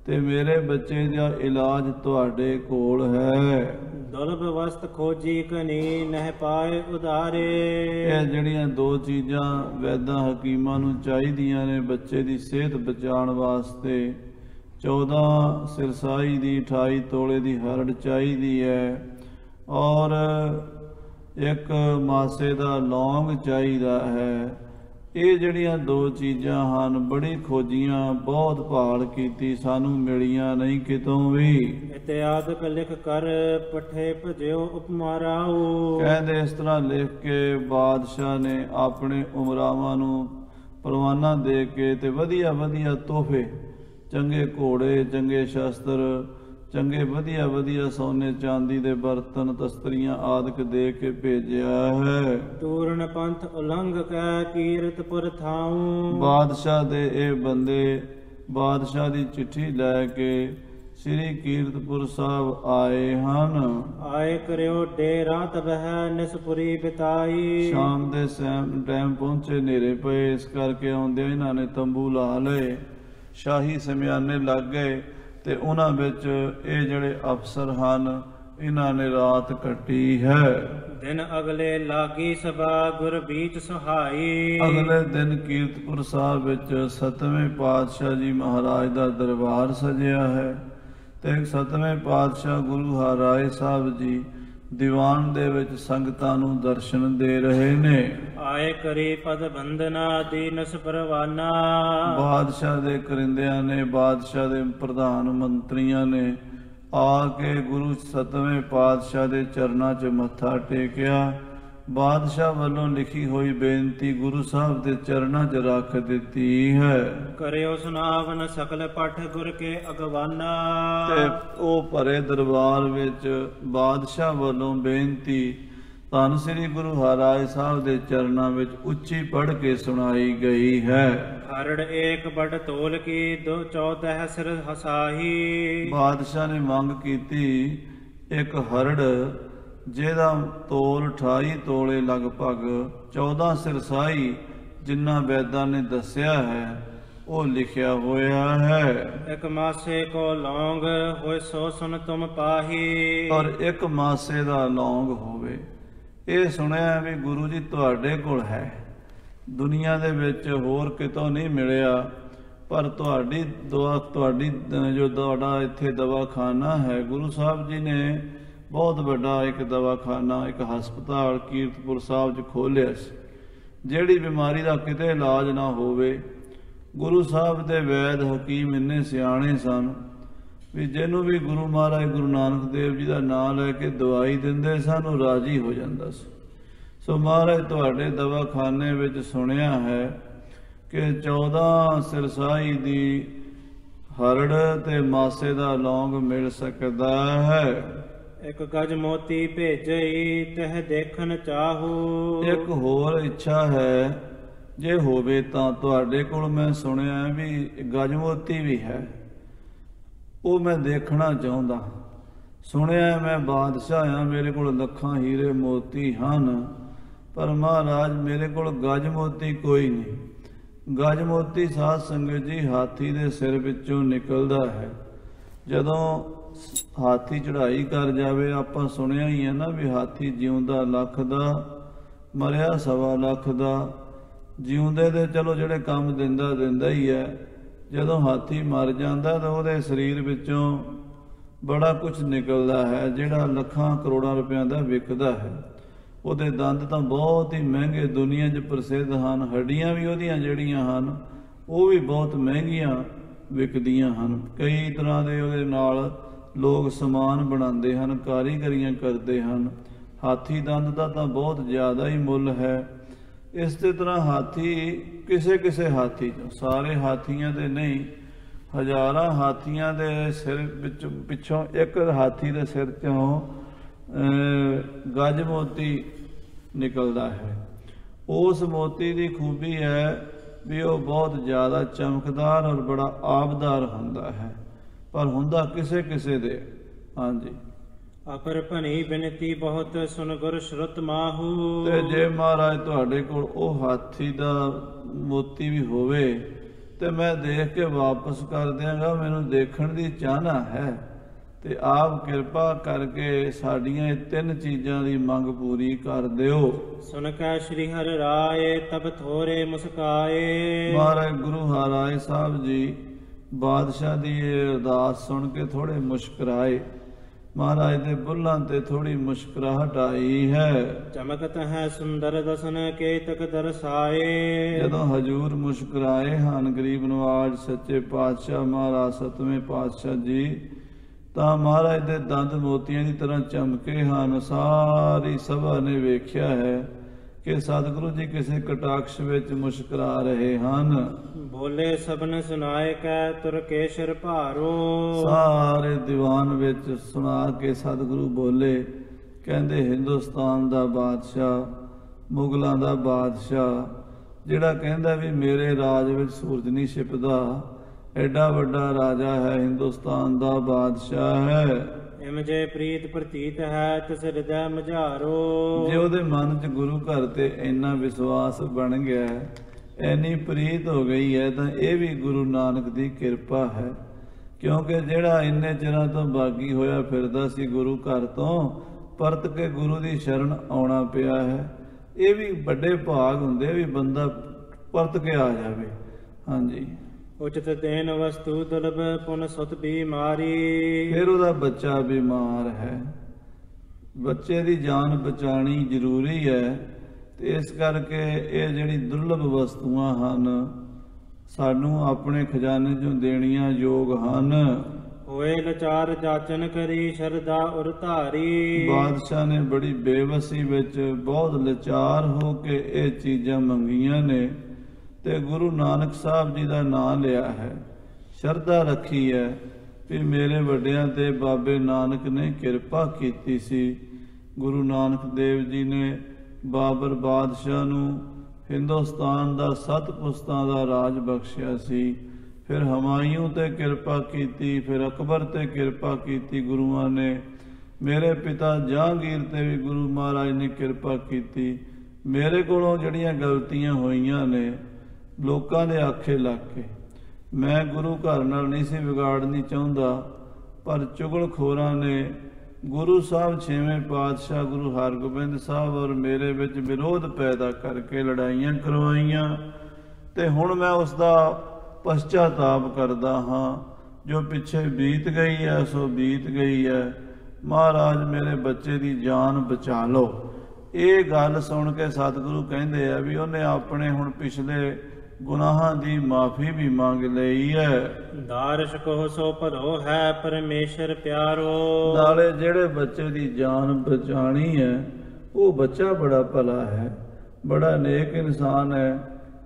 ਤੇ ਮੇਰੇ ਬੱਚੇ ਦਾ ਇਲਾਜ ਤੁਹਾਡੇ ਕੋਲ ਹੈ। ਦੁਰਲਭ ਵਸਤ ਖੋਜੀ ਕਨੀ ਨਹਿ ਪਾਏ ਉਧਾਰੇ। ਇਹ ਜਿਹੜੀਆਂ ਦੋ ਚੀਜ਼ਾਂ ਵੈਦਾਂ ਹਕੀਮਾਂ ਨੂੰ ਚਾਹੀਦੀਆਂ ਨੇ ਬੱਚੇ ਦੀ ਸਿਹਤ ਬਚਾਉਣ ਵਾਸਤੇ, 14 ਸਿਰਸਾਈ ਦੀ 28 ਤੋਲੇ ਦੀ ਹਰੜ ਚਾਹੀਦੀ ਹੈ, ਔਰ ਇੱਕ ਮਾਸੇ ਦਾ ਲੌਂਗ ਚਾਹੀਦਾ ਹੈ। ਇਹ ਜਿਹੜੀਆਂ ਦੋ ਚੀਜ਼ਾਂ ਹਨ, ਬੜੀ ਖੋਜੀਆਂ, ਬਹੁਤ ਭਾਲ ਕੀਤੀ, ਸਾਨੂੰ ਮਿਲੀਆਂ ਨਹੀਂ ਕਿਤੋਂ ਵੀ। ਇਤਿਆਦਿਕ ਲਿਖ ਕਰ ਪਠੇ ਭਜਿਓ ਉਪਮਾਰਾਓ। ਕਹਿੰਦੇ ਇਸ ਤਰ੍ਹਾਂ ਲਿਖ ਕੇ ਬਾਦਸ਼ਾਹ ਨੇ ਆਪਣੇ ਉਮਰਾਵਾਂ ਨੂੰ ਪਰਵਾਨਾ ਦੇ ਕੇ ਤੇ ਵਧੀਆ ਵਧੀਆ ਤੋਹਫੇ, ਚੰਗੇ ਘੋੜੇ, ਚੰਗੇ ਸ਼ਸਤਰ, ਚੰਗੇ ਵਧੀਆ ਵਧੀਆ ਸੋਨੇ ਚਾਂਦੀ ਦੇ ਬਰਤਨ, ਤਸਤਰੀਆਂ ਆਦਿਕ ਦੇ ਕੇ ਭੇਜਿਆ ਹੈ। ਤੂਰਨ ਪੰਥ ਉਲੰਘ ਕੈ ਕੀਰਤਪੁਰ ਥਾਉ। ਬਾਦਸ਼ਾਹ ਦੇ ਇਹ ਬੰਦੇ ਬਾਦਸ਼ਾਹ ਦੀ ਚਿੱਠੀ ਲੈ ਕੇ ਸ੍ਰੀ ਕੀਰਤਪੁਰ ਸਾਹਿਬ ਆਏ ਹਨ। ਆਏ ਕਰਿਓ ਡੇਰਾ ਤਬਹਿ ਨਿਸਪੁਰੀ ਬਿਤਾਈ। ਸ਼ਾਮ ਦੇ ਟਾਈਮ ਪਹੁੰਚੇ, ਹਨੇਰੇ ਪਏ, ਇਸ ਕਰਕੇ ਆਉਂਦਿਆਂ ਇਹਨਾਂ ਨੇ ਤੰਬੂ ਲਾ ਲਏ, ਸ਼ਾਹੀ ਸਮਿਆਨੇ ਲੱਗ ਗਏ ਤੇ ਉਹਨਾਂ ਵਿੱਚ ਇਹ ਜਿਹੜੇ ਅਫਸਰ ਹਨ ਇਹਨਾਂ ਨੇ ਰਾਤ ਕੱਟੀ ਹੈ। ਦਿਨ ਅਗਲੇ ਲਾਗੀ ਸਭਾ ਗੁਰ ਬੀਚ ਸੁਹਾਈ। ਅਗਲੇ ਦਿਨ ਕੀਰਤਪੁਰ ਸਾਹਿਬ ਵਿੱਚ 7ਵੇਂ ਪਾਤਸ਼ਾਹ ਜੀ ਮਹਾਰਾਜ ਦਾ ਦਰਬਾਰ ਸਜਿਆ ਹੈ ਤੇ 7ਵੇਂ ਪਾਤਸ਼ਾਹ ਗੁਰੂ ਹਰਿਰਾਏ ਸਾਹਿਬ ਜੀ ਦੀਵਾਨ ਦੇ ਵਿੱਚ ਸੰਗਤਾਂ ਨੂੰ ਦਰਸ਼ਨ ਦੇ ਰਹੇ ਨੇ। ਆਏ ਕਰੀ ਪਦ ਬੰਦਨਾ ਦੀਨਸ ਪਰਵਾਨਾ। ਬਾਦਸ਼ਾਹ ਦੇ ਕਰਿੰਦਿਆਂ ਨੇ, ਬਾਦਸ਼ਾਹ ਦੇ ਪ੍ਰਧਾਨ ਮੰਤਰੀਆਂ ਨੇ ਆ ਕੇ ਗੁਰੂ 7ਵੇਂ ਪਾਤਸ਼ਾਹ ਦੇ ਚਰਨਾਂ 'ਚ ਮੱਥਾ ਟੇਕਿਆ। ਬਾਦਸ਼ਾਹ ਵੱਲੋਂ ਲਿਖੀ ਹੋਈ ਬੇਨਤੀ ਗੁਰੂ ਸਾਹਿਬ ਦੇ ਚਰਨਾਂ 'ਚ ਰੱਖ ਦਿੱਤੀ ਹੈ। ਕਰਿਓ ਸੁਨਾਵਨ ਸਕਲ ਪਠ ਗੁਰ ਕੇ ਅਗਵਾਨਾ। ਤੇ ਉਹ ਭਰੇ ਦਰਬਾਰ ਵਿੱਚ ਬਾਦਸ਼ਾਹ ਵੱਲੋਂ ਬੇਨਤੀ ਧੰਨ ਸ੍ਰੀ ਗੁਰੂ ਹਰਿਰਾਏ ਸਾਹਿਬ ਦੇ ਚਰਨਾਂ ਵਿੱਚ ਉੱਚੀ ਪੜ੍ਹ ਕੇ ਸੁਣਾਈ ਗਈ ਹੈ। ਹਰੜ ਏਕ ਬੜ ਤੋਲ ਕੀ 14 ਸਿਰ ਹਸਾਹੀ। ਬਾਦਸ਼ਾਹ ਨੇ ਮੰਗ ਕੀਤੀ ਇੱਕ ਹਰੜ ਜਿਹਦਾ ਤੋਲ 28 ਤੋਲੇ ਲਗਭਗ 14 ਸਿਰਸਾਈ, ਜਿੰਨਾ ਵੈਦਾਂ ਨੇ ਦੱਸਿਆ ਹੈ ਉਹ ਲਿਖਿਆ ਹੋਇਆ ਹੈ। ਇੱਕ ਮਾਸੇ ਕੋ ਲੌਂਗ ਹੋਏ ਸੋ ਸੁਨ ਤੁਮ ਪਾਹੀ। ਔਰ ਇੱਕ ਮਾਸੇ ਦਾ ਲੌਂਗ ਹੋਵੇ। ਇਹ ਸੁਣਿਆ ਵੀ ਗੁਰੂ ਜੀ ਤੁਹਾਡੇ ਕੋਲ ਹੈ, ਦੁਨੀਆ ਦੇ ਵਿੱਚ ਹੋਰ ਕਿਤੋਂ ਨਹੀਂ ਮਿਲਿਆ, ਪਰ ਤੁਹਾਡੀ ਦੁਆ, ਤੁਹਾਡੀ ਜੋ ਤੁਹਾਡਾ ਇੱਥੇ ਦਵਾਖਾਨਾ ਹੈ, ਗੁਰੂ ਸਾਹਿਬ ਜੀ ਨੇ ਬਹੁਤ ਵੱਡਾ ਇੱਕ ਦਵਾਖਾਨਾ, ਇੱਕ ਹਸਪਤਾਲ ਕੀਰਤਪੁਰ ਸਾਹਿਬ 'ਚ ਖੋਲ੍ਹਿਆ ਸੀ। ਜਿਹੜੀ ਬਿਮਾਰੀ ਦਾ ਕਿਤੇ ਇਲਾਜ ਨਾ ਹੋਵੇ, ਗੁਰੂ ਸਾਹਿਬ ਦੇ ਵੈਦ ਹਕੀਮ ਇੰਨੇ ਸਿਆਣੇ ਸਨ ਵੀ ਜਿਹਨੂੰ ਵੀ ਗੁਰੂ ਮਹਾਰਾਜ ਗੁਰੂ ਨਾਨਕ ਦੇਵ ਜੀ ਦਾ ਨਾਮ ਲੈ ਕੇ ਦਵਾਈ ਦਿੰਦੇ ਸਨ ਉਹ ਰਾਜੀ ਹੋ ਜਾਂਦਾ ਸੀ। ਸੋ ਮਹਾਰਾਜ ਤੁਹਾਡੇ ਦਵਾਖਾਨੇ ਵਿੱਚ ਸੁਣਿਆ ਹੈ ਕਿ 14 ਸਿਰਸਾਈ ਦੀ ਹਰੜ ਤੇ ਮਾਸੇ ਦਾ ਲੌਂਗ ਮਿਲ ਸਕਦਾ ਹੈ। ਇਕ ਗਜ ਮੋਤੀ ਭੇਜਈ ਤਹ ਦੇਖਣ ਚਾਹੂ। ਇੱਕ ਹੋਰ ਇੱਛਾ ਹੈ, ਜੇ ਹੋਵੇ ਤਾਂ ਤੁਹਾਡੇ ਕੋਲ ਮੈਂ ਸੁਣਿਆ ਵੀ ਗਜ ਮੋਤੀ ਵੀ ਹੈ, ਉਹ ਮੈਂ ਦੇਖਣਾ ਚਾਹੁੰਦਾ। ਸੁਣਿਆ ਮੈਂ ਬਾਦਸ਼ਾਹ ਆ, ਮੇਰੇ ਕੋਲ ਲੱਖਾਂ ਹੀਰੇ ਮੋਤੀ ਹਨ, ਪਰ ਮਹਾਰਾਜ ਮੇਰੇ ਕੋਲ ਗਜ ਮੋਤੀ ਕੋਈ ਨਹੀਂ। ਗਜ ਮੋਤੀ ਸਾਧ ਸੰਗਤ ਜੀ ਹਾਥੀ ਦੇ ਸਿਰ ਵਿੱਚੋਂ ਨਿਕਲਦਾ ਹੈ। ਜਦੋਂ ਹਾਥੀ ਚੜ੍ਹਾਈ ਕਰ ਜਾਵੇ, ਆਪਾਂ ਸੁਣਿਆ ਹੀ ਹੈ ਨਾ ਵੀ ਹਾਥੀ ਜਿਉਂਦਾ ਲੱਖ ਦਾ, ਮਰਿਆ 1.25 ਲੱਖ ਦਾ। ਜਿਉਂਦੇ ਦੇ ਚਲੋ ਜਿਹੜੇ ਕੰਮ ਦਿੰਦਾ ਹੀ ਹੈ, ਜਦੋਂ ਹਾਥੀ ਮਰ ਜਾਂਦਾ ਤਾਂ ਉਹਦੇ ਸਰੀਰ ਵਿੱਚੋਂ ਬੜਾ ਕੁਝ ਨਿਕਲਦਾ ਹੈ, ਜਿਹੜਾ ਲੱਖਾਂ ਕਰੋੜਾਂ ਰੁਪਇਆਂ ਦਾ ਵਿਕਦਾ ਹੈ। ਉਹਦੇ ਦੰਦ ਤਾਂ ਬਹੁਤ ਹੀ ਮਹਿੰਗੇ ਦੁਨੀਆ 'ਚ ਪ੍ਰਸਿੱਧ ਹਨ। ਹੱਡੀਆਂ ਵੀ ਉਹਦੀਆਂ ਜਿਹੜੀਆਂ ਹਨ ਉਹ ਵੀ ਬਹੁਤ ਮਹਿੰਗੀਆਂ ਵਿਕਦੀਆਂ ਹਨ। ਕਈ ਤਰ੍ਹਾਂ ਦੇ ਉਹਦੇ ਨਾਲ ਲੋਕ ਸਮਾਨ ਬਣਾਉਂਦੇ ਹਨ, ਕਾਰੀਗਰੀਆਂ ਕਰਦੇ ਹਨ। ਹਾਥੀ ਦੰਦ ਦਾ ਤਾਂ ਬਹੁਤ ਜ਼ਿਆਦਾ ਹੀ ਮੁੱਲ ਹੈ। ਇਸੇ ਤਰ੍ਹਾਂ ਹਾਥੀ ਕਿਸੇ ਕਿਸੇ ਹਾਥੀ 'ਚੋਂ, ਸਾਰੇ ਹਾਥੀਆਂ ਦੇ ਨਹੀਂ, ਹਜ਼ਾਰਾਂ ਹਾਥੀਆਂ ਦੇ ਸਿਰ ਵਿੱਚ ਪਿੱਛੋਂ ਇੱਕ ਹਾਥੀ ਦੇ ਸਿਰ 'ਚੋਂ ਗਜ ਮੋਤੀ ਨਿਕਲਦਾ ਹੈ। ਉਸ ਮੋਤੀ ਦੀ ਖੂਬੀ ਹੈ ਵੀ ਉਹ ਬਹੁਤ ਜ਼ਿਆਦਾ ਚਮਕਦਾਰ ਔਰ ਬੜਾ ਆਬਦਾਰ ਹੁੰਦਾ ਹੈ, ਪਰ ਹੁੰਦਾ ਕਿਸੇ ਕਿਸੇ ਦੇ। ਹਾਂਜੀ, ਅਪਰ ਭਨੀ ਬਿਨਤੀ ਬਹੁਤ ਸੁਨ ਗੁਰ ਸ਼ਰੁਤ ਮਾਹੂ। ਤੇ ਜੇ ਮਹਾਰਾਜ ਤੁਹਾਡੇ ਕੋਲ ਉਹ ਹਾਥੀ ਦਾ ਮੋਤੀ ਵੀ ਹੋਵੇ ਤੇ ਮੈਂ ਦੇਖ ਕੇ ਵਾਪਸ ਕਰ ਦਿਆਂਗਾ। ਮੈਨੂੰ ਦੇਖਣ ਦੀ ਚਾਹਨਾ ਹੈ, ਤੇ ਆਪ ਕਿਰਪਾ ਕਰਕੇ ਸਾਡੀਆਂ ਇਹ 3 ਚੀਜ਼ਾਂ ਦੀ ਮੰਗ ਪੂਰੀ ਕਰ ਦਿਓ। ਸੁਨ ਕੈ ਸ਼੍ਰੀ ਹਰਿ ਰਾਏ ਤਬ ਥੋਰੇ ਮੁਸਕਾਏ। ਮਹਾਰਾਜ ਗੁਰੂ ਹਰਿਰਾਏ ਸਾਹਿਬ ਜੀ ਬਾਦਸ਼ਾਹ ਦੀ ਇਹ ਅਰਦਾਸ ਸੁਣ ਕੇ ਥੋੜੇ ਮੁਸਕਰਾਏ। ਮਹਾਰਾਜ ਦੇ ਬੁੱਲ੍ਹਾਂ ਤੇ ਥੋੜੀ ਮੁਸਕਰਾਹਟ ਆਈ ਹੈ। ਚਮਕਤ ਹੈ ਸੁੰਦਰ ਦਸਨ ਕੇਤਕ ਦਰਸਾਏ। ਜਦੋਂ ਹਜੂਰ ਮੁਸਕਰਾਏ ਹਨ ਗਰੀਬ ਨਵਾਜ ਸੱਚੇ ਪਾਤਸ਼ਾਹ ਮਹਾਰਾਜ 7ਵੇਂ ਪਾਤਸ਼ਾਹ ਜੀ, ਤਾਂ ਮਹਾਰਾਜ ਦੇ ਦੰਦ ਮੋਤੀਆਂ ਦੀ ਤਰ੍ਹਾਂ ਚਮਕੇ ਹਨ। ਸਾਰੀ ਸਭਾ ਨੇ ਵੇਖਿਆ ਹੈ ਕਿ ਸਤਿਗੁਰੂ ਜੀ ਕਿਸੇ ਕਟਾਕਸ਼ ਵਿੱਚ ਮੁਸਕਰਾ ਰਹੇ ਹਨ। ਬੋਲੇ ਸਭਨ ਸੁਨਾਏ ਕੈ ਤੁਰ ਕੇਸ਼ਰ ਭਾਰੋ। ਸਾਰੇ ਦੀਵਾਨ ਵਿੱਚ ਸੁਣਾ ਕੇ ਸਤਿਗੁਰੂ ਬੋਲੇ, ਕਹਿੰਦੇ ਹਿੰਦੁਸਤਾਨ ਦਾ ਬਾਦਸ਼ਾਹ, ਮੁਗਲਾਂ ਦਾ ਬਾਦਸ਼ਾਹ, ਜਿਹੜਾ ਕਹਿੰਦਾ ਵੀ ਮੇਰੇ ਰਾਜ ਵਿੱਚ ਸੂਰਜ ਨਹੀਂ ਛਿਪਦਾ, ਐਡਾ ਵੱਡਾ ਰਾਜਾ ਹੈ, ਹਿੰਦੁਸਤਾਨ ਦਾ ਬਾਦਸ਼ਾਹ ਹੈ। ਇਮ ਜੇ ਪ੍ਰੀਤ ਪ੍ਰਤੀਤ ਹੈ ਤਿਸ ਹਿਰਦੈ ਮਝਾਰੋ। ਜੇ ਉਹਦੇ ਮਨ 'ਚ ਗੁਰੂ ਘਰ ਤੇ ਇੰਨਾ ਵਿਸ਼ਵਾਸ ਬਣ ਗਿਆ, ਇੰਨੀ ਪ੍ਰੀਤ ਹੋ ਗਈ ਹੈ, ਤਾਂ ਇਹ ਵੀ ਗੁਰੂ ਨਾਨਕ ਦੀ ਕਿਰਪਾ ਹੈ। ਕਿਉਂਕਿ ਜਿਹੜਾ ਇੰਨੇ ਚਿਰਾਂ ਤੋਂ ਬਾਗੀ ਹੋਇਆ ਫਿਰਦਾ ਸੀ ਗੁਰੂ ਘਰ ਤੋਂ, ਪਰਤ ਕੇ ਗੁਰੂ ਦੀ ਸ਼ਰਨ ਆਉਣਾ ਪਿਆ ਹੈ। ਇਹ ਵੀ ਵੱਡੇ ਭਾਗ ਹੁੰਦੇ ਵੀ ਬੰਦਾ ਪਰਤ ਕੇ ਆ ਜਾਵੇ। ਹਾਂਜੀ, ਉਚਿਤ ਦੇਨ ਵਸਤੂ ਦੁਲਭ ਪੁਨ ਸੁਤ ਬਿਮਾਰੀ। ਫਿਰ ਉਹਦਾ ਬੱਚਾ ਬਿਮਾਰ ਹੈ, ਬੱਚੇ ਦੀ ਜਾਨ ਬਚਾਣੀ ਜ਼ਰੂਰੀ ਹੈ, ਤੇ ਇਸ ਕਰਕੇ ਇਹ ਜਿਹੜੀ ਦੁਰਲਭ ਵਸਤੂਆਂ ਹਨ ਸਾਨੂੰ ਆਪਣੇ ਖਜ਼ਾਨੇ 'ਚੋਂ ਦੇਣੀਆਂ ਯੋਗ ਹਨ। ਹੋਏ ਲਚਾਰ ਜਾਚਨ ਕਰੀ ਸ਼ਰਧਾ ਉਰ ਧਾਰੀ। ਬਾਦਸ਼ਾਹ ਨੇ ਬੜੀ ਬੇਵਸੀ ਵਿੱਚ ਬਹੁਤ ਲਾਚਾਰ ਹੋ ਕੇ ਇਹ ਚੀਜ਼ਾਂ ਮੰਗੀਆਂ ਨੇ, ਤੇ ਗੁਰੂ ਨਾਨਕ ਸਾਹਿਬ ਜੀ ਦਾ ਨਾਮ ਲਿਆ ਹੈ, ਸ਼ਰਧਾ ਰੱਖੀ ਹੈ ਵੀ ਮੇਰੇ ਵੱਡਿਆਂ ਤੇ ਬਾਬੇ ਨਾਨਕ ਨੇ ਕਿਰਪਾ ਕੀਤੀ ਸੀ। ਗੁਰੂ ਨਾਨਕ ਦੇਵ ਜੀ ਨੇ ਬਾਬਰ ਬਾਦਸ਼ਾਹ ਨੂੰ ਹਿੰਦੁਸਤਾਨ ਦਾ 7 ਪੁਸਤਾਂ ਦਾ ਰਾਜ ਬਖਸ਼ਿਆ ਸੀ। ਫਿਰ ਹਮਾਯੂੰ ਤੇ ਕਿਰਪਾ ਕੀਤੀ, ਫਿਰ ਅਕਬਰ ਤੇ ਕਿਰਪਾ ਕੀਤੀ ਗੁਰੂਆਂ ਨੇ। ਮੇਰੇ ਪਿਤਾ ਜਹਾਂਗੀਰ ਤੇ ਵੀ ਗੁਰੂ ਮਹਾਰਾਜ ਨੇ ਕਿਰਪਾ ਕੀਤੀ। ਮੇਰੇ ਕੋਲੋਂ ਜਿਹੜੀਆਂ ਗਲਤੀਆਂ ਹੋਈਆਂ ਨੇ ਲੋਕਾਂ ਦੇ ਆਖੇ ਲੱਗ ਕੇ, ਮੈਂ ਗੁਰੂ ਘਰ ਨਾਲ ਨਹੀਂ ਸੀ ਵਿਗਾੜਨੀ ਚਾਹੁੰਦਾ, ਪਰ ਚੁਗਲਖੋਰਾਂ ਨੇ ਗੁਰੂ ਸਾਹਿਬ 6ਵੇਂ ਪਾਤਸ਼ਾਹ ਗੁਰੂ ਹਰਗੋਬਿੰਦ ਸਾਹਿਬ ਔਰ ਮੇਰੇ ਵਿੱਚ ਵਿਰੋਧ ਪੈਦਾ ਕਰਕੇ ਲੜਾਈਆਂ ਕਰਵਾਈਆਂ, ਤੇ ਹੁਣ ਮੈਂ ਉਸ ਦਾ ਪਛਤਾਤਾਪ ਕਰਦਾ ਹਾਂ। ਜੋ ਪਿੱਛੇ ਬੀਤ ਗਈ ਹੈ ਸੋ ਬੀਤ ਗਈ ਹੈ। ਮਹਾਰਾਜ ਮੇਰੇ ਬੱਚੇ ਦੀ ਜਾਨ ਬਚਾ ਲਓ। ਇਹ ਗੱਲ ਸੁਣ ਕੇ ਸਤਿਗੁਰੂ ਕਹਿੰਦੇ ਆ ਵੀ ਉਹਨੇ ਆਪਣੇ ਹੁਣ ਪਿਛਲੇ ਗੁਨਾਹਾਂ ਦੀ ਮਾਫੀ ਵੀ ਮੰਗ ਲਈ ਹੈ। ਦਾਰਸ਼ ਕੋ ਸੋ ਭਰੋ ਹੈ ਪਰਮੇਸ਼ਰ ਪਿਆਰੋ। ਨਾਲੇ ਜਿਹੜੇ ਬੱਚੇ ਦੀ ਜਾਨ ਬਚਾਣੀ ਹੈ ਉਹ ਬੱਚਾ ਬੜਾ ਭਲਾ ਹੈ, ਬੜਾ ਨੇਕ ਇਨਸਾਨ ਹੈ।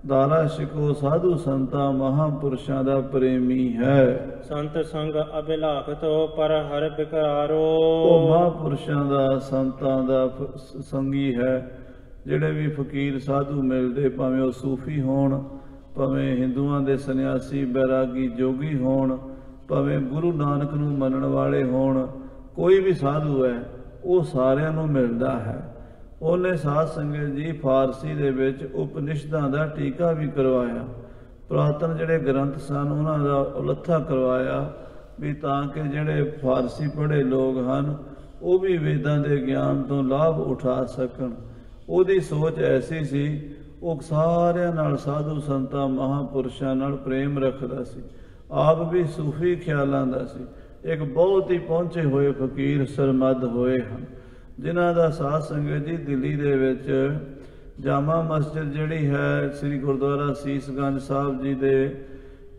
ਦਾਰਾ ਸ਼ਿਕੋ ਸਾਧੂ ਸੰਤਾਂ ਮਹਾਂਪੁਰਸ਼ਾਂ ਦਾ ਪ੍ਰੇਮੀ ਹੈ। ਸੰਤ ਸੰਗ ਅਭਿਲਾਖਤੋ ਪਰ ਹਰ ਬਿਕਰਾਰੋ। ਉਹ ਮਹਾਂਪੁਰਸ਼ਾਂ ਦਾ ਸੰਤਾਂ ਦਾ ਸੰਗੀ ਹੈ। ਜਿਹੜੇ ਵੀ ਫਕੀਰ ਸਾਧੂ ਮਿਲਦੇ, ਭਾਵੇਂ ਉਹ ਸੂਫੀ ਹੋਣ, ਭਾਵੇਂ ਹਿੰਦੂਆਂ ਦੇ ਸੰਨਿਆਸੀ ਬੈਰਾਗੀ ਜੋਗੀ ਹੋਣ, ਭਾਵੇਂ ਗੁਰੂ ਨਾਨਕ ਨੂੰ ਮੰਨਣ ਵਾਲੇ ਹੋਣ, ਕੋਈ ਵੀ ਸਾਧੂ ਹੈ ਉਹ ਸਾਰਿਆਂ ਨੂੰ ਮਿਲਦਾ ਹੈ। ਉਹਨੇ ਸਾਧ ਸੰਗਤ ਜੀ ਫਾਰਸੀ ਦੇ ਵਿੱਚ ਉਪਨਿਸ਼ਦਾਂ ਦਾ ਟੀਕਾ ਵੀ ਕਰਵਾਇਆ। ਪੁਰਾਤਨ ਜਿਹੜੇ ਗ੍ਰੰਥ ਸਨ ਉਹਨਾਂ ਦਾ ਉਲੱਥਾ ਕਰਵਾਇਆ, ਵੀ ਤਾਂ ਕਿ ਜਿਹੜੇ ਫਾਰਸੀ ਪੜ੍ਹੇ ਲੋਕ ਹਨ ਉਹ ਵੀ ਵੇਦਾਂ ਦੇ ਗਿਆਨ ਤੋਂ ਲਾਭ ਉਠਾ ਸਕਣ। ਉਹਦੀ ਸੋਚ ਐਸੀ ਸੀ, ਉਹ ਸਾਰਿਆਂ ਨਾਲ ਸਾਧੂ ਸੰਤਾਂ ਮਹਾਂਪੁਰਸ਼ਾਂ ਨਾਲ ਪ੍ਰੇਮ ਰੱਖਦਾ ਸੀ। ਆਪ ਵੀ ਸੂਫੀ ਖਿਆਲਾਂ ਦਾ ਸੀ। ਇੱਕ ਬਹੁਤ ਹੀ ਪਹੁੰਚੇ ਹੋਏ ਫਕੀਰ ਸਰਮੱਧ ਹੋਏ ਹਨ, ਜਿਨ੍ਹਾਂ ਦਾ ਸਾਧ ਸੰਗਤ ਜੀ ਦਿੱਲੀ ਦੇ ਵਿੱਚ ਜਾਮਾ ਮਸਜਿਦ ਜਿਹੜੀ ਹੈ, ਸ੍ਰੀ ਗੁਰਦੁਆਰਾ ਸੀਸਗੰਜ ਸਾਹਿਬ ਜੀ ਦੇ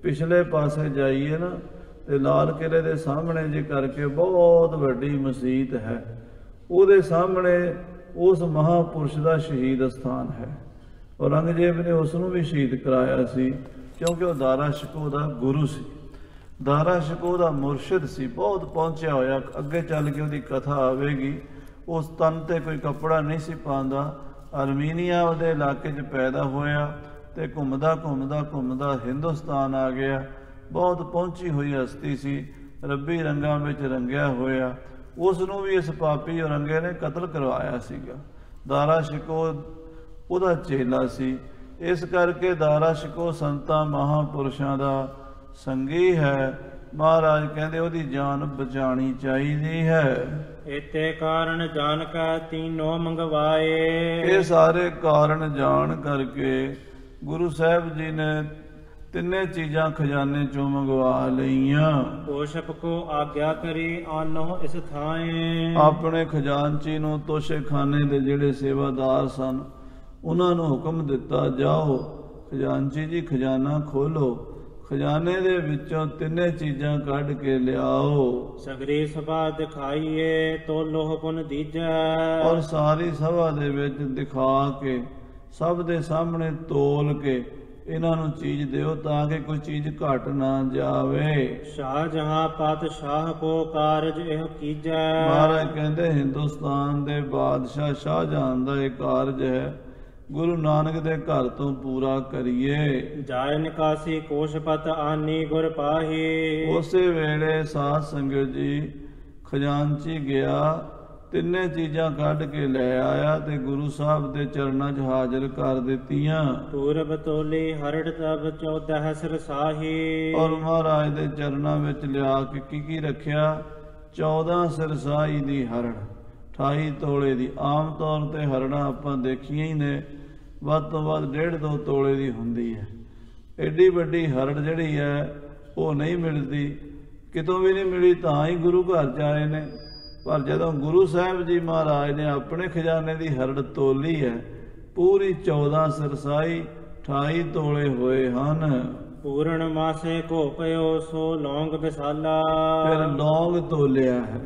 ਪਿਛਲੇ ਪਾਸੇ ਜਾਈਏ ਨਾ, ਤੇ ਲਾਲ ਕਿਲ੍ਹੇ ਦੇ ਸਾਹਮਣੇ ਜੇ ਕਰਕੇ ਬਹੁਤ ਵੱਡੀ ਮਸਜਿਦ ਹੈ। ਉਹਦੇ ਸਾਹਮਣੇ ਉਸ ਮਹਾਂਪੁਰਸ਼ ਦਾ ਸ਼ਹੀਦ ਸਥਾਨ ਹੈ। ਔਰੰਗਜ਼ੇਬ ਨੇ ਉਸ ਨੂੰ ਵੀ ਸ਼ਹੀਦ ਕਰਾਇਆ ਸੀ, ਕਿਉਂਕਿ ਉਹ ਦਾਰਾ ਸ਼ਿਕੋ ਦਾ ਗੁਰੂ ਸੀ, ਦਾਰਾ ਸ਼ਿਕੋ ਦਾ ਮੁਰਸ਼ਿਦ ਸੀ, ਬਹੁਤ ਪਹੁੰਚਿਆ ਹੋਇਆ। ਅੱਗੇ ਚੱਲ ਕੇ ਉਹਦੀ ਕਥਾ ਆਵੇਗੀ। ਉਸ ਤਨ ਤੇ ਕੋਈ ਕੱਪੜਾ ਨਹੀਂ ਸੀ ਪਾਉਂਦਾ। ਅਰਮੀਨੀਆ ਉਹਦੇ ਇਲਾਕੇ 'ਚ ਪੈਦਾ ਹੋਇਆ ਤੇ ਘੁੰਮਦਾ ਘੁੰਮਦਾ ਘੁੰਮਦਾ ਹਿੰਦੁਸਤਾਨ ਆ ਗਿਆ। ਬਹੁਤ ਪਹੁੰਚੀ ਹੋਈ ਹਸਤੀ ਸੀ, ਰੱਬੀ ਰੰਗਾਂ ਵਿੱਚ ਰੰਗਿਆ ਹੋਇਆ। ਉਸ ਨੂੰ ਵੀ ਇਸ ਪਾਪੀ ਔਰੰਗੇ ਨੇ ਕਤਲ ਕਰਵਾਇਆ ਸੀਗਾ। ਦਾਰਾ ਸ਼ਿਕੋ ਉਹਦਾ ਚੇਲਾ ਸੀ। ਇਸ ਕਰਕੇ ਦਾਰਾ ਸ਼ਿਕੋ ਸੰਤਾਂ ਮਹਾਂਪੁਰਸ਼ਾਂ ਦਾ ਸੰਗੀ ਹੈ। ਮਹਾਰਾਜ ਕਹਿੰਦੇ ਉਹਦੀ ਜਾਨ ਬਚਾਣੀ ਚਾਹੀਦੀ ਹੈ। ਇਤੇ ਕਾਰਨ ਜਾਣ ਕੈ ਤੀਨੋਂ ਮੰਗਵਾਏ। ਇਹ ਸਾਰੇ ਕਾਰਨ ਜਾਣ ਕਰਕੇ ਗੁਰੂ ਸਾਹਿਬ ਜੀ ਨੇ ਤਿੰਨੇ ਚੀਜ਼ਾਂ ਖਜ਼ਾਨੇ ਚੋਂ ਮੰਗਵਾ ਲਈਆਂ। ਪੋਸ਼ਪ ਕੋ ਆਗਿਆ ਕਰੀ ਆਨੋ ਇਸ ਥਾਏ। ਆਪਣੇ ਖਜ਼ਾਨਚੀ ਨੂੰ ਤੋਸ਼ੇਖਾਨੇ ਦੇ ਜਿਹੜੇ ਸੇਵਾਦਾਰ ਸਨ ਉਹਨਾਂ ਨੂੰ ਹੁਕਮ ਦਿੱਤਾ, ਜਾਓ ਖਜ਼ਾਨਚੀ ਜੀ ਖਜ਼ਾਨਾ ਖੋਲੋ, ਖਜ਼ਾਨੇ ਦੇ ਵਿੱਚੋਂ ਤਿੰਨੇ ਚੀਜ਼ਾਂ ਕੱਢ ਕੇ ਲਿਆਓ। ਸਗਰੀ ਸਭਾ ਦਿਖਾਈਏ ਤੋ ਲੋਹ ਪੁਨ ਦੀਜੈ। ਔਰ ਸਾਰੀ ਸਭਾ ਦੇ ਵਿੱਚ ਦਿਖਾ ਕੇ ਸਭ ਦੇ ਸਾਹਮਣੇ ਤੋਲ ਕੇ ਇਹਨਾਂ ਨੂੰ ਚੀਜ਼ ਦਿਓ, ਤਾਂ ਕਿ ਕੋਈ ਚੀਜ਼ ਘਟ ਨਾ ਜਾਵੇ। ਸ਼ਾਹਜਹਾਂ ਪਾਤਸ਼ਾਹ ਕੋ ਕਾਰਜ ਇਹ ਕੀਜੈ। ਮਹਾਰਾਜ ਕਹਿੰਦੇ ਹਿੰਦੁਸਤਾਨ ਦੇ ਬਾਦਸ਼ਾਹ ਸ਼ਾਹਜਹਾਂ ਦਾ ਇਹ ਕਾਰਜ ਹੈ, ਗੁਰੂ ਨਾਨਕ ਦੇ ਘਰ ਤੋਂ ਪੂਰਾ ਕਰੀਏ। ਜਾਇ ਨਿਕਾਸੀ ਕੋਸ਼ਪਤ ਆਨੀ ਗੁਰ ਪਾਹੀ। ਉਸੇ ਵੇਲੇ ਸਾਧ ਸੰਗਤ ਜੀ ਖਜ਼ਾਨਚੀ ਗਿਆ, ਤਿੰਨੇ ਚੀਜ਼ਾਂ ਕੱਢ ਕੇ ਲੈ ਆਇਆ ਤੇ ਗੁਰੂ ਸਾਹਿਬ ਦੇ ਚਰਨਾਂ 'ਚ ਹਾਜ਼ਰ ਕਰ ਦਿੱਤੀਆਂ। ਪੂਰਬ ਤੋਲੀ ਹਰੜ ਤਬ 14 ਸਿਰ ਸਾਹੀ। ਔਰ ਮਹਾਰਾਜ ਦੇ ਚਰਨਾਂ ਵਿੱਚ ਲਿਆ ਕੇ ਕੀ ਰੱਖਿਆ? 14 ਸਿਰ ਸਾਹੀ ਦੀ ਹਰੜ, 28 ਤੋਲੇ ਦੀ। ਆਮ ਤੌਰ ਤੇ ਹਰੜਾਂ ਆਪਾਂ ਦੇਖੀਆਂ ਹੀ ਨੇ, ਵੱਧ ਤੋਂ ਵੱਧ 1.5-2 ਤੋਲੇ ਦੀ ਹੁੰਦੀ ਹੈ। ਐਡੀ ਵੱਡੀ ਹਰੜ ਜਿਹੜੀ ਹੈ ਉਹ ਨਹੀਂ ਮਿਲਦੀ, ਕਿਤੋਂ ਵੀ ਨਹੀਂ ਮਿਲੀ, ਤਾਂ ਹੀ ਗੁਰੂ ਘਰ 'ਚ ਆਏ ਨੇ। ਪਰ ਜਦੋਂ ਗੁਰੂ ਸਾਹਿਬ ਜੀ ਮਹਾਰਾਜ ਨੇ ਆਪਣੇ ਖਜ਼ਾਨੇ ਦੀ ਹਰੜ ਤੋਲੀ ਹੈ, ਪੂਰੀ 14 ਸਿਰਸਾਈ 28 ਤੋਲੇ ਹੋਏ ਹਨ। ਪੂਰਨ ਮਾਸੇ ਕੋ ਪਇਓ ਸੋ ਲੌਂਗ ਵਿਸਾਲਾ। ਫਿਰ ਲੌਂਗ ਤੋਲਿਆ ਹੈ।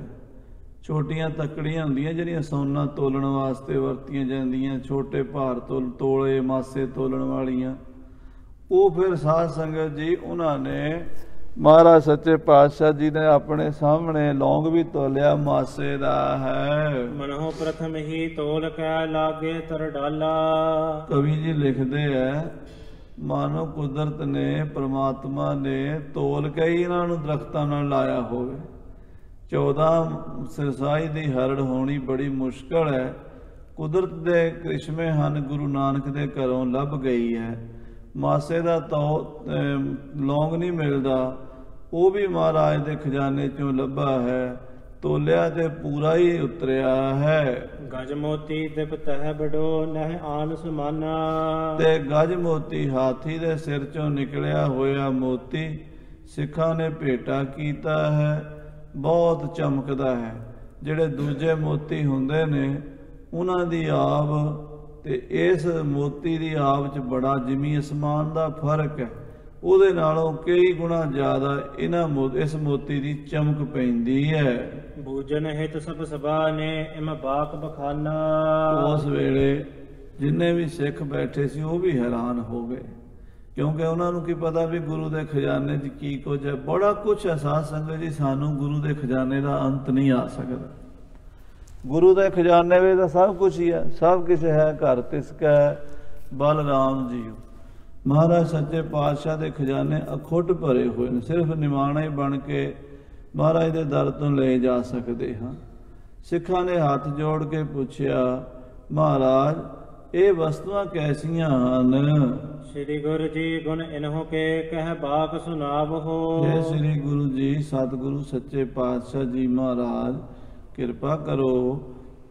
ਛੋਟੀਆਂ ਤੱਕੜੀਆਂ ਹੁੰਦੀਆਂ ਜਿਹੜੀਆਂ ਸੋਨਾ ਤੋਲਣ ਵਾਸਤੇ ਵਰਤੀਆਂ ਜਾਂਦੀਆਂ, ਛੋਟੇ ਭਾਰ ਤੋਲੇ ਮਾਸੇ ਤੋਲਣ ਵਾਲੀਆਂ, ਉਹ ਫਿਰ ਸਾਧ ਸੰਗਤ ਜੀ ਉਹਨਾਂ ਨੇ ਮਹਾਰਾਜ ਸੱਚੇ ਪਾਤਸ਼ਾਹ ਜੀ ਨੇ ਆਪਣੇ ਸਾਹਮਣੇ ਲੌਂਗ ਵੀ ਤੋਲਿਆ, ਮਾਸੇ ਦਾ ਹੈ। ਮਨਹੁ ਪ੍ਰਥਮ ਹੀ ਤੋਲ ਕੈ ਲਾਗੇ ਤਰ ਡਾਲਾ। ਕਵੀ ਜੀ ਲਿਖਦੇ ਹੈ, ਮਾਨੋ ਕੁਦਰਤ ਨੇ, ਪ੍ਰਮਾਤਮਾ ਨੇ ਤੋਲ ਕੇ ਹੀ ਇਹਨਾਂ ਨੂੰ ਦਰਖਤਾਂ ਨਾਲ ਲਾਇਆ ਹੋਵੇ। 14 ਸਿਰਸਾਈ ਦੀ ਹਰੜ ਹੋਣੀ ਬੜੀ ਮੁਸ਼ਕਲ ਹੈ। ਕੁਦਰਤ ਦੇ ਕ੍ਰਿਸ਼ਮੇ ਹਨ, ਗੁਰੂ ਨਾਨਕ ਦੇ ਘਰੋਂ ਲੱਭ ਗਈ ਹੈ। ਮਾਸੇ ਦਾ ਲੌਂਗ ਨਹੀਂ ਮਿਲਦਾ, ਉਹ ਵੀ ਮਹਾਰਾਜ ਦੇ ਖਜ਼ਾਨੇ ਚੋਂ ਲੱਭਾ ਹੈ। ਤੋਲਿਆ ਤੇ ਪੂਰਾ ਹੀ ਉਤਰਿਆ ਹੈ। ਗਜ ਮੋਤੀ ਦਿਪ ਤਹਿ ਬਡੋ ਨਹਿ ਆਨ ਸਮਾਨਾ। ਤੇ ਗਜ ਮੋਤੀ ਹਾਥੀ ਦੇ ਸਿਰ ਚੋਂ ਨਿਕਲਿਆ ਹੋਇਆ ਮੋਤੀ ਸਿੱਖਾਂ ਨੇ ਭੇਟਾ ਕੀਤਾ ਹੈ, ਬਹੁਤ ਚਮਕਦਾ ਹੈ। ਜਿਹੜੇ ਦੂਜੇ ਮੋਤੀ ਹੁੰਦੇ ਨੇ ਉਹਨਾਂ ਦੀ ਆਬ ਤੇ ਇਸ ਮੋਤੀ ਦੀ ਆਬ 'ਚ ਬੜਾ ਜ਼ਮੀਨ ਅਸਮਾਨ ਦਾ ਫਰਕ ਹੈ। ਉਹਦੇ ਨਾਲੋਂ ਕਈ ਗੁਣਾ ਜ਼ਿਆਦਾ ਇਸ ਮੋਤੀ ਦੀ ਚਮਕ ਪੈਂਦੀ ਹੈ। ਬੂਜਨ ਹਿਤ ਸਭ ਸਭਾ ਨੇ ਇਮ ਬਾਕ ਬਖਾਨਾ। ਉਸ ਵੇਲੇ ਜਿੰਨੇ ਵੀ ਸਿੱਖ ਬੈਠੇ ਸੀ ਉਹ ਵੀ ਹੈਰਾਨ ਹੋ ਗਏ, ਕਿਉਂਕਿ ਉਹਨਾਂ ਨੂੰ ਕੀ ਪਤਾ ਵੀ ਗੁਰੂ ਦੇ ਖਜ਼ਾਨੇ 'ਚ ਕੀ ਕੁਝ ਹੈ। ਬੜਾ ਕੁਛ ਹੈ ਸਾਧ ਸੰਗਤ ਜੀ, ਸਾਨੂੰ ਗੁਰੂ ਦੇ ਖਜ਼ਾਨੇ ਦਾ ਅੰਤ ਨਹੀਂ ਆ ਸਕਦਾ। ਗੁਰੂ ਦੇ ਖਜ਼ਾਨੇ ਵਿੱਚ ਤਾਂ ਸਭ ਕੁਛ ਹੀ ਹੈ, ਸਭ ਕੁਛ ਹੈ। ਘਰ ਤਿਸਕੈ ਬਲਰਾਮ ਜੀਓ। ਮਹਾਰਾਜ ਸੱਚੇ ਪਾਤਸ਼ਾਹ ਦੇ ਖਜ਼ਾਨੇ ਅਖੁੱਟ ਭਰੇ ਹੋਏ ਨੇ, ਸਿਰਫ ਨਿਮਾਣੇ ਬਣ ਕੇ ਮਹਾਰਾਜ ਦੇ ਦਰ ਤੋਂ ਲੈ ਜਾ ਸਕਦੇ ਹਾਂ। ਸਿੱਖਾਂ ਨੇ ਹੱਥ ਜੋੜ ਕੇ ਪੁੱਛਿਆ, ਮਹਾਰਾਜ ਇਹ ਵਸਤੂਆਂ ਕੈਸੀਆਂ ਹਨ? ਸ੍ਰੀ ਗੁਰੂ ਜੀ ਗੁਣ ਇਨਹੁ ਕੇ ਕਹਿ ਬਾਕ ਸੁਨਾਵਹੁ। ਜੈ ਸ੍ਰੀ ਗੁਰੂ ਜੀ, ਸਤਿਗੁਰੂ ਸੱਚੇ ਪਾਤਸ਼ਾਹ ਜੀ ਮਹਾਰਾਜ ਕਿਰਪਾ ਕਰੋ,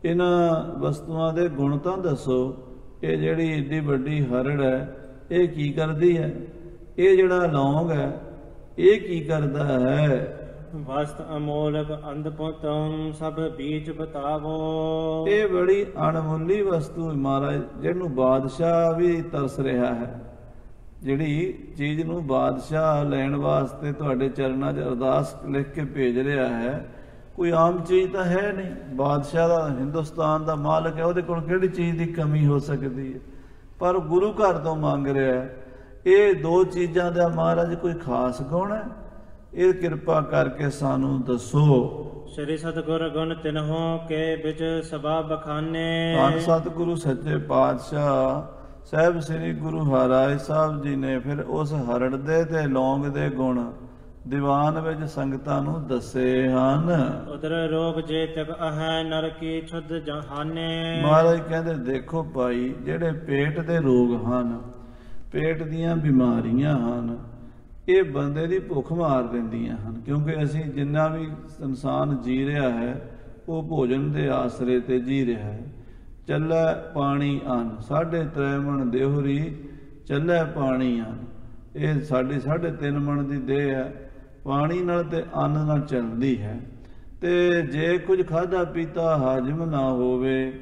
ਇਹਨਾਂ ਵਸਤੂਆਂ ਦੇ ਗੁਣ ਤਾਂ ਦੱਸੋ। ਇਹ ਜਿਹੜੀ ਏਡੀ ਵੱਡੀ ਹਰੜ ਹੈ ਇਹ ਕੀ ਕਰਦੀ ਹੈ? ਇਹ ਜਿਹੜਾ ਲੌਂਗ ਹੈ ਇਹ ਕੀ ਕਰਦਾ ਹੈ? ਵਸਤ ਅਮੋਲਕ ਅੰਧਪੁਤੰ ਸਭ ਬੀਚ ਬਤਾਵੋ। ਇਹ ਬੜੀ ਅਣਮੁੱਲੀ ਵਸਤੂ ਮਹਾਰਾਜ, ਜਿਹਨੂੰ ਬਾਦਸ਼ਾਹ ਵੀ ਤਰਸ ਰਿਹਾ ਹੈ। ਜਿਹੜੀ ਚੀਜ਼ ਨੂੰ ਬਾਦਸ਼ਾਹ ਲੈਣ ਵਾਸਤੇ ਤੁਹਾਡੇ ਚਰਨਾਂ 'ਚ ਅਰਦਾਸ ਲਿਖ ਕੇ ਭੇਜ ਰਿਹਾ ਹੈ, ਕੋਈ ਆਮ ਚੀਜ਼ ਤਾਂ ਹੈ ਨਹੀਂ। ਬਾਦਸ਼ਾਹ ਦਾ, ਹਿੰਦੁਸਤਾਨ ਦਾ ਮਾਲਕ ਹੈ, ਉਹਦੇ ਕੋਲ ਕਿਹੜੀ ਚੀਜ਼ ਦੀ ਕਮੀ ਹੋ ਸਕਦੀ ਹੈ? ਪਰ ਗੁਰੂ ਘਰ ਤੋਂ ਮੰਗ ਰਿਹਾ ਹੈ। ਇਹ ਦੋ ਚੀਜ਼ਾਂ ਦਾ ਮਹਾਰਾਜ ਕੋਈ ਖਾਸ ਗੁਣ ਹੈ? ਇਹ ਕਿਰਪਾ ਕਰਕੇ ਸਾਨੂੰ ਦੱਸੋ। ਸ੍ਰੀ ਸਤਿਗੁਰ ਗੁਣ ਤਿਨਹੁ ਕੇ ਵਿੱਚ ਸਭਾ ਬਖਾਨੇ। ਧੰਨ ਸਤਿਗੁਰੂ ਸੱਚੇ ਪਾਤਸ਼ਾਹ ਸਾਹਿਬ ਸ੍ਰੀ ਗੁਰੂ ਹਰਿਰਾਏ ਸਾਹਿਬ ਜੀ ਨੇ ਫਿਰ ਉਸ ਹਰੜ ਦੇ ਤੇ ਲੌਂਗ ਦੇ ਗੁਣ ਦੀਵਾਨ ਵਿੱਚ ਸੰਗਤਾਂ ਨੂੰ ਦੱਸੇ ਹਨ। ਉਦਰ ਰੋਗ ਜੇ ਤਕ ਅਹੈ ਨਰ ਕੀ ਛੁੱਧ ਜਹਾਨੇ। ਮਹਾਰਾਜ ਕਹਿੰਦੇ, ਦੇਖੋ ਭਾਈ, ਜਿਹੜੇ ਪੇਟ ਦੇ ਰੋਗ ਹਨ, ਪੇਟ ਦੀਆਂ ਬਿਮਾਰੀਆਂ ਹਨ, ਇਹ ਬੰਦੇ ਦੀ ਭੁੱਖ ਮਾਰ ਦਿੰਦੀਆਂ ਹਨ। ਕਿਉਂਕਿ ਅਸੀਂ ਜਿੰਨਾ ਵੀ ਇਨਸਾਨ ਜੀ ਰਿਹਾ ਹੈ ਉਹ ਭੋਜਨ ਦੇ ਆਸਰੇ ਤੇ ਜੀ ਰਿਹਾ ਹੈ। ਚੱਲੈ ਪਾਣੀ ਅੰਨ, 3.5 ਮਣ ਦੇਹੁਰੀ ਚੱਲੈ ਪਾਣੀ ਅੰਨ। ਇਹ ਸਾਡੀ 3.5 ਮਣ ਦੀ ਦੇਹ ਹੈ, ਪਾਣੀ ਨਾਲ ਤੇ ਅੰਨ ਨਾਲ ਚੱਲਦੀ ਹੈ। ਤੇ ਜੇ ਕੁਝ ਖਾਧਾ ਪੀਤਾ ਹਜਮ ਨਾ ਹੋਵੇ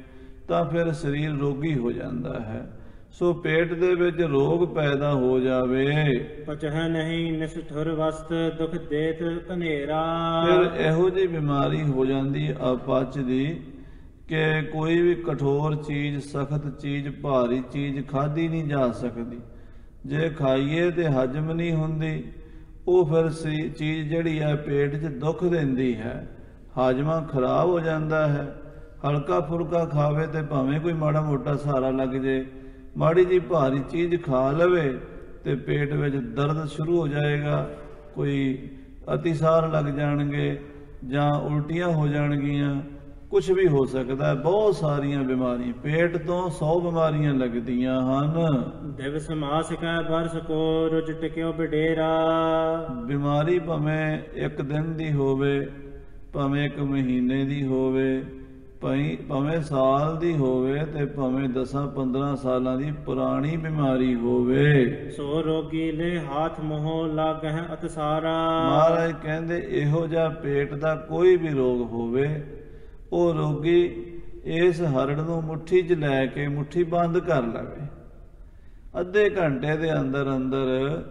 ਤਾਂ ਫਿਰ ਸਰੀਰ ਰੋਗੀ ਹੋ ਜਾਂਦਾ ਹੈ। ਸੋ ਪੇਟ ਦੇ ਵਿੱਚ ਰੋਗ ਪੈਦਾ ਹੋ ਜਾਵੇ, ਪਚਹਿ ਨਹੀਂ ਨਿਸਠੁਰ ਵਸਤ ਦੁਖ ਦੇਤ ਘਨੇਰਾ। ਫਿਰ ਇਹੋ ਜਿਹੀ ਬਿਮਾਰੀ ਹੋ ਜਾਂਦੀ ਅਪਚ ਦੀ ਕਿ ਕੋਈ ਵੀ ਕਠੋਰ ਚੀਜ਼, ਸਖਤ ਚੀਜ਼, ਭਾਰੀ ਚੀਜ਼ ਖਾਧੀ ਨਹੀਂ ਜਾ ਸਕਦੀ। ਜੇ ਖਾਈਏ ਤੇ ਹਜਮ ਨਹੀਂ ਹੁੰਦੀ, ਉਹ ਫਿਰ ਚੀਜ਼ ਜਿਹੜੀ ਹੈ ਪੇਟ 'ਚ ਦੁੱਖ ਦਿੰਦੀ ਹੈ, ਹਾਜ਼ਮਾ ਖਰਾਬ ਹੋ ਜਾਂਦਾ ਹੈ। ਹਲਕਾ ਫੁਲਕਾ ਖਾਵੇ ਤੇ ਭਾਵੇਂ ਕੋਈ ਮਾੜਾ ਮੋਟਾ ਸਹਾਰਾ ਲੱਗ ਜੇ, ਮਾੜੀ ਜੀ ਭਾਰੀ ਚੀਜ਼ ਖਾ ਲਵੇ ਤੇ ਪੇਟ ਵਿੱਚ ਦਰਦ ਸ਼ੁਰੂ ਹੋ ਜਾਏਗਾ, ਕੋਈ ਅਤਿਸਾਰ ਲੱਗ ਜਾਣਗੇ ਜਾਂ ਉਲਟੀਆਂ ਹੋ ਜਾਣਗੀਆਂ, ਕੁਝ ਵੀ ਹੋ ਸਕਦਾ ਹੈ। ਬਹੁਤ ਸਾਰੀਆਂ ਬਿਮਾਰੀਆਂ, ਪੇਟ ਤੋਂ 100 ਬਿਮਾਰੀਆਂ ਲੱਗਦੀਆਂ ਹਨ। ਦਿਵਸ ਮਾਸ ਕੈ ਬਰਸ ਕੋ ਰੁਜ ਟਿਕਿਓ ਬਿਡੇਰਾ। ਬਿਮਾਰੀ ਭਾਵੇਂ ਇੱਕ ਦਿਨ ਦੀ ਹੋਵੇ, ਭਾਵੇਂ ਇੱਕ ਮਹੀਨੇ ਦੀ ਹੋਵੇ, ਭਾਵੇਂ ਸਾਲ ਦੀ ਹੋਵੇ ਤੇ ਭਾਵੇਂ 10-15 ਸਾਲਾਂ ਦੀ ਪੁਰਾਣੀ ਬਿਮਾਰੀ ਹੋਵੇ। ਸੋ ਰੋਗੀ ਲੈ ਹਾਥ ਮੋਹ ਲਾਗਹਿ ਅਤਸਾਰਾ। ਮਹਾਰਾਜ ਕਹਿੰਦੇ, ਇਹੋ ਜਿਹਾ ਪੇਟ ਦਾ ਕੋਈ ਵੀ ਰੋਗ ਹੋਵੇ, ਉਹ ਰੋਗੀ ਇਸ ਹਰੜ ਨੂੰ ਮੁੱਠੀ 'ਚ ਲੈ ਕੇ ਮੁੱਠੀ ਬੰਦ ਕਰ ਲਵੇ। ਅੱਧੇ ਘੰਟੇ ਦੇ ਅੰਦਰ ਅੰਦਰ